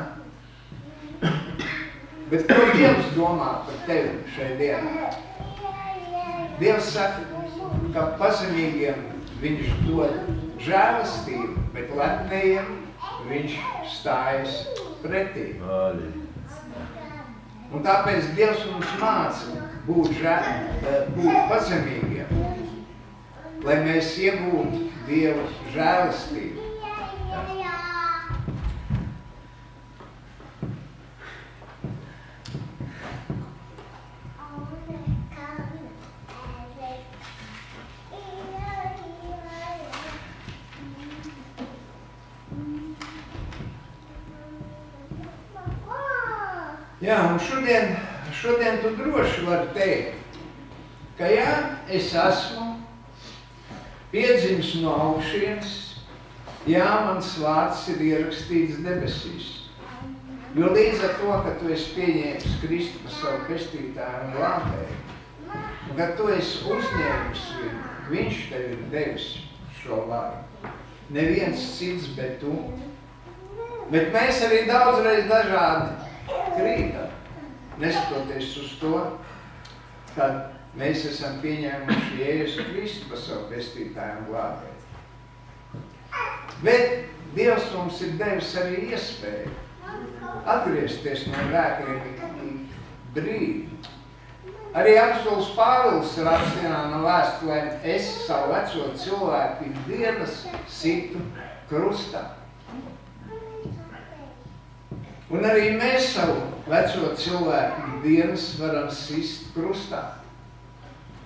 Bet ko Dievs domā par tevi šai dienā? Dievs saka, ka pazemīgiem viņš dod žēlastību, bet lepniem viņš stājas pretī. Un tāpēc Dievs mums māca būt pazemīgiem, lai mēs iegūtu Dieva žēlastību. Jā, un šodien tu droši vari teikt, ka jā, es esmu piedzimis no augšienes, jā, mans vārds ir ierakstīts debesīs. Jo līdz ar to, ka tu esi pieņēmis Kristu par savu pestītāju un glābēju, un kad tu esi uzņēmis viņu, viņš tev ir devis šo varu. Neviens cits, bet tu. Bet mēs arī daudzreiz dažādi krītam, neskatoties uz to, kad mēs esam pieņēmuši Jēzu Kristu par savu pestītāju un glābēju. Bet Dievs mums ir devis arī iespēju atgriezties no grēkiem ik brīdi. Arī apostols Pāvils rakstījā no vēstulēm, es savu veco cilvēku ikdienas situ krustā. Un arī mēs savu veco cilvēku ikdienas varam sist krustā.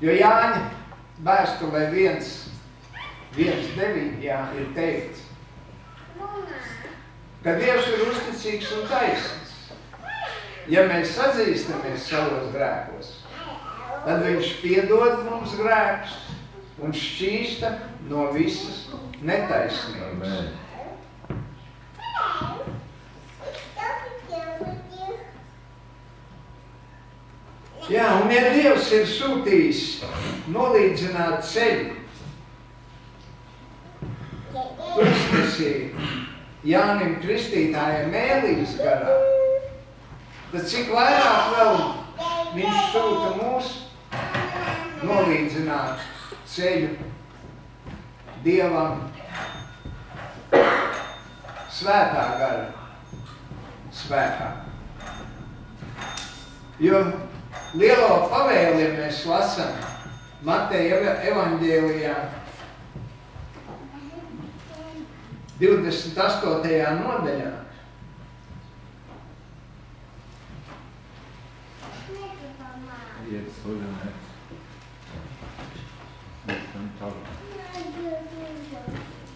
Jo Jāņa vēstulē 1:9 ir teikts, ka Dievs ir uzticīgs un taisns. Ja mēs atzīstamies savos grēkos, tad viņš piedod mums grēkus un šķīsta no visas netaisnības. Jā, un ja Dievs ir sūtījis nolīdzināt ceļu, Kristnesī Jānim Kristītājiem Ēlijas garā, tad cik vairāk vēl viņš sūta mūs nolīdzināt ceļu Dievam svētā gara spēkā. Jo lielo pavēli, ja mēs lasam Mateja evaņģēlijā 28. nodaļā.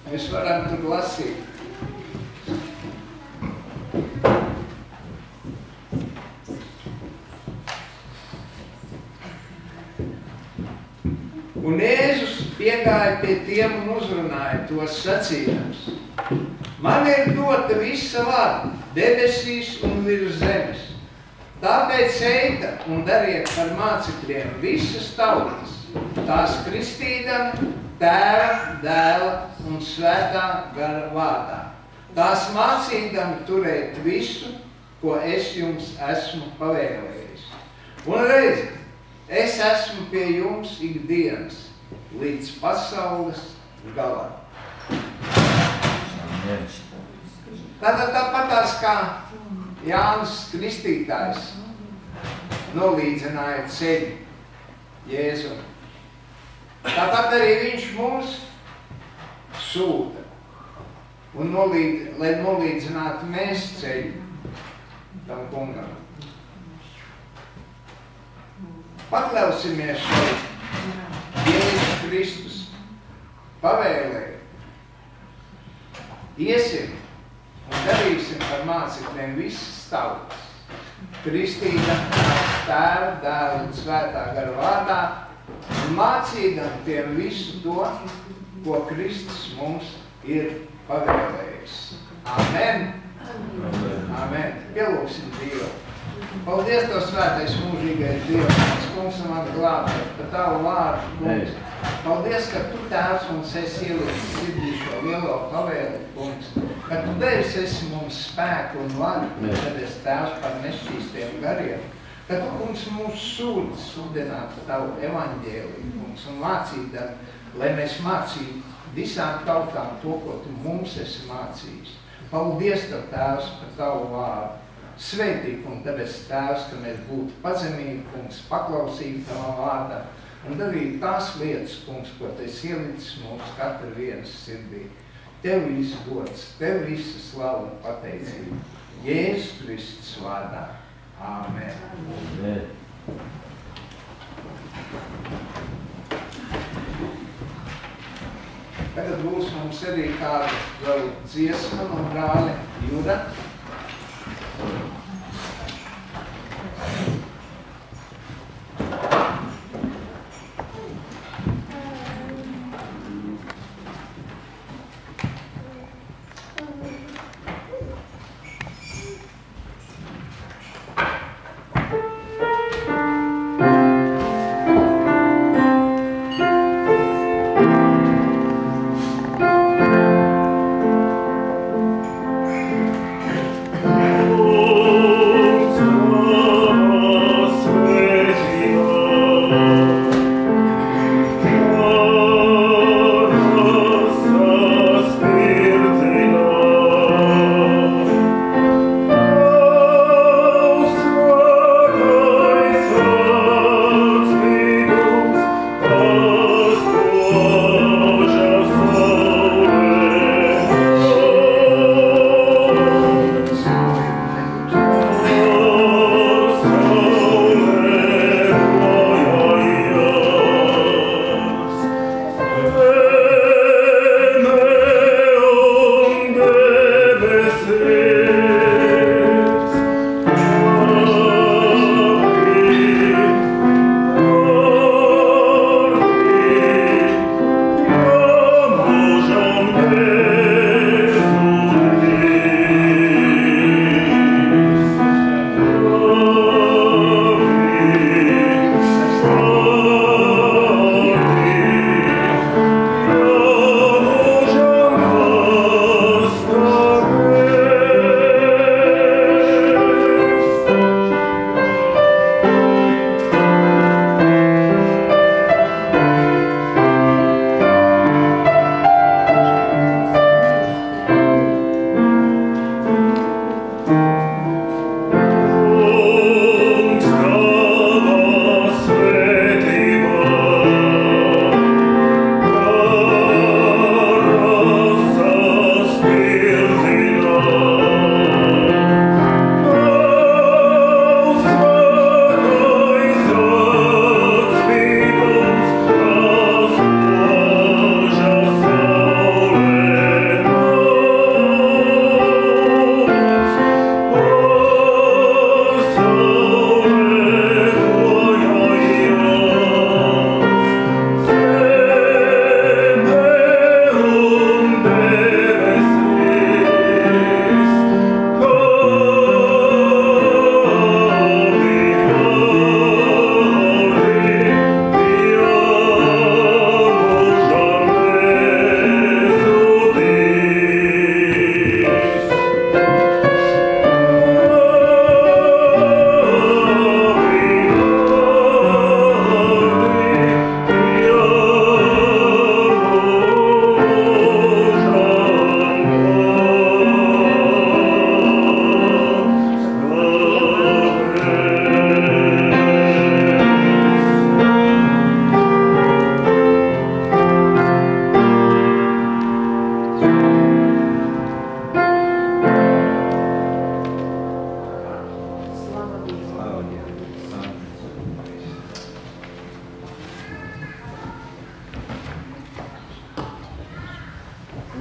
Mēs varam tur lasīt. Un Jēzus piegāja pie tiem un uzrunāja tos sacījums. Man ir dota visa vara, debesīs un virs zemes. Tāpēc eita un dariet par mācekļiem visas tautas, tās kristīdami Tēva, Dēla un Svētā gara vārdā. Tās mācīdami turēt visu, ko es jums esmu pavēlējis. Un redzi, es esmu pie jums ikdienas, līdz pasaules galam. Tātad tāpatās kā Jānis Kristītājs nolīdzināja ceļu Jēzum. Tāpat arī viņš mūs sūta, un lai nolīdzinātu mēs ceļu tam kungam. Pakļausimies šeit Jēzus Kristus pavēlēja. Iesim un darīsim par mācekļiem visas tautas, kristīdam Tēva, Dēla un Svētā gara vārdā, un mācīdam tiem visu to, ko Kristus mums ir pavēlējis. Amen! Amen! Pielūksim Dievu! Paldies Tev, svētais mūžīgais Dievs, mans kungs un man glābēt, par Tavu vārdu, kungs. Paldies, ka Tu, Tēvs, mums esi ielicis sirdī šo lielo pavēli, kungs. Ka Tu devis esi mums spēku un varu, kad es Tēvs par nešķīstiem gariem. Ka Tu, kungs, mūsu sūdzi sludinātu Tavu evaņģēliju, kungs, un mācīdami, lai mēs mācītu visām tautām to, ko Tu mums esi mācījis. Paldies Tev, Tēvs, par Tavu vārdu. Svētī, kungs, debes Tēvs, ka mēs būtu pazemīgi, kungs, paklausīgi Tavam vārdam un darīt tās lietas, kungs, ko Tu esi ielicis mums katru vienas sirdī. Tev visu gods, Tev visu slavu un pateicību. Jēzus Kristus vārdā. Āmen. Amen. Tagad būs mums arī kāda vēl dziesma no brāļa Juda.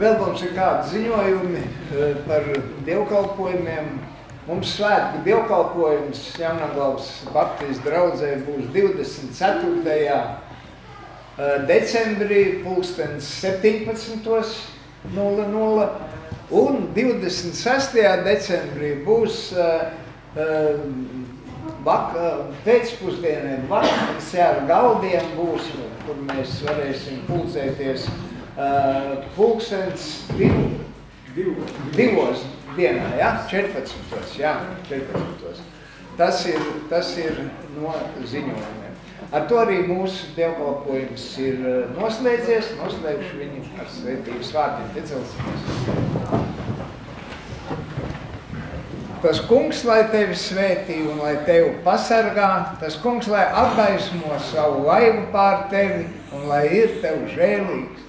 vēl mums ir kādi ziņojumi par dievkalpojumiem. Mums svētku dievkalpojums Jaunaglavas Baptistu draudzē būs 24. Decembrī 17:00 un 26. decembrī būs pēcpusdienē vakars ar galdiem būs, kur mēs varēsim pulcēties pulkstens 2 dienā, ja? 14. Jā, 14. Tas ir no ziņojumiem. Ar to arī mūsu dievkalpojums ir noslēdzies, noslēgšu viņu ar svētības vārdiem. Iecelsimies. Tas kungs, lai tevi svētī un lai tevi pasargā, tas kungs, lai apgaismo savu laivu pār tevi un lai ir tev žēlīgs.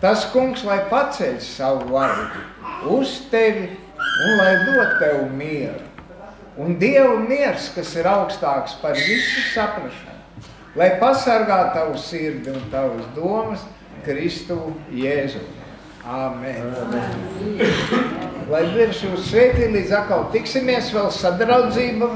Tas kungs, lai paceļ savu laivu uz tevi un lai dod tev mieru. Un Dieva miers, kas ir augstāks par visu saprašanu, lai pasargā tavu sirdi un tavas domas Kristu Jēzu. Āmen. Lai Dievs jūs svētī, līdz atkal tiksimies vēl sadraudzība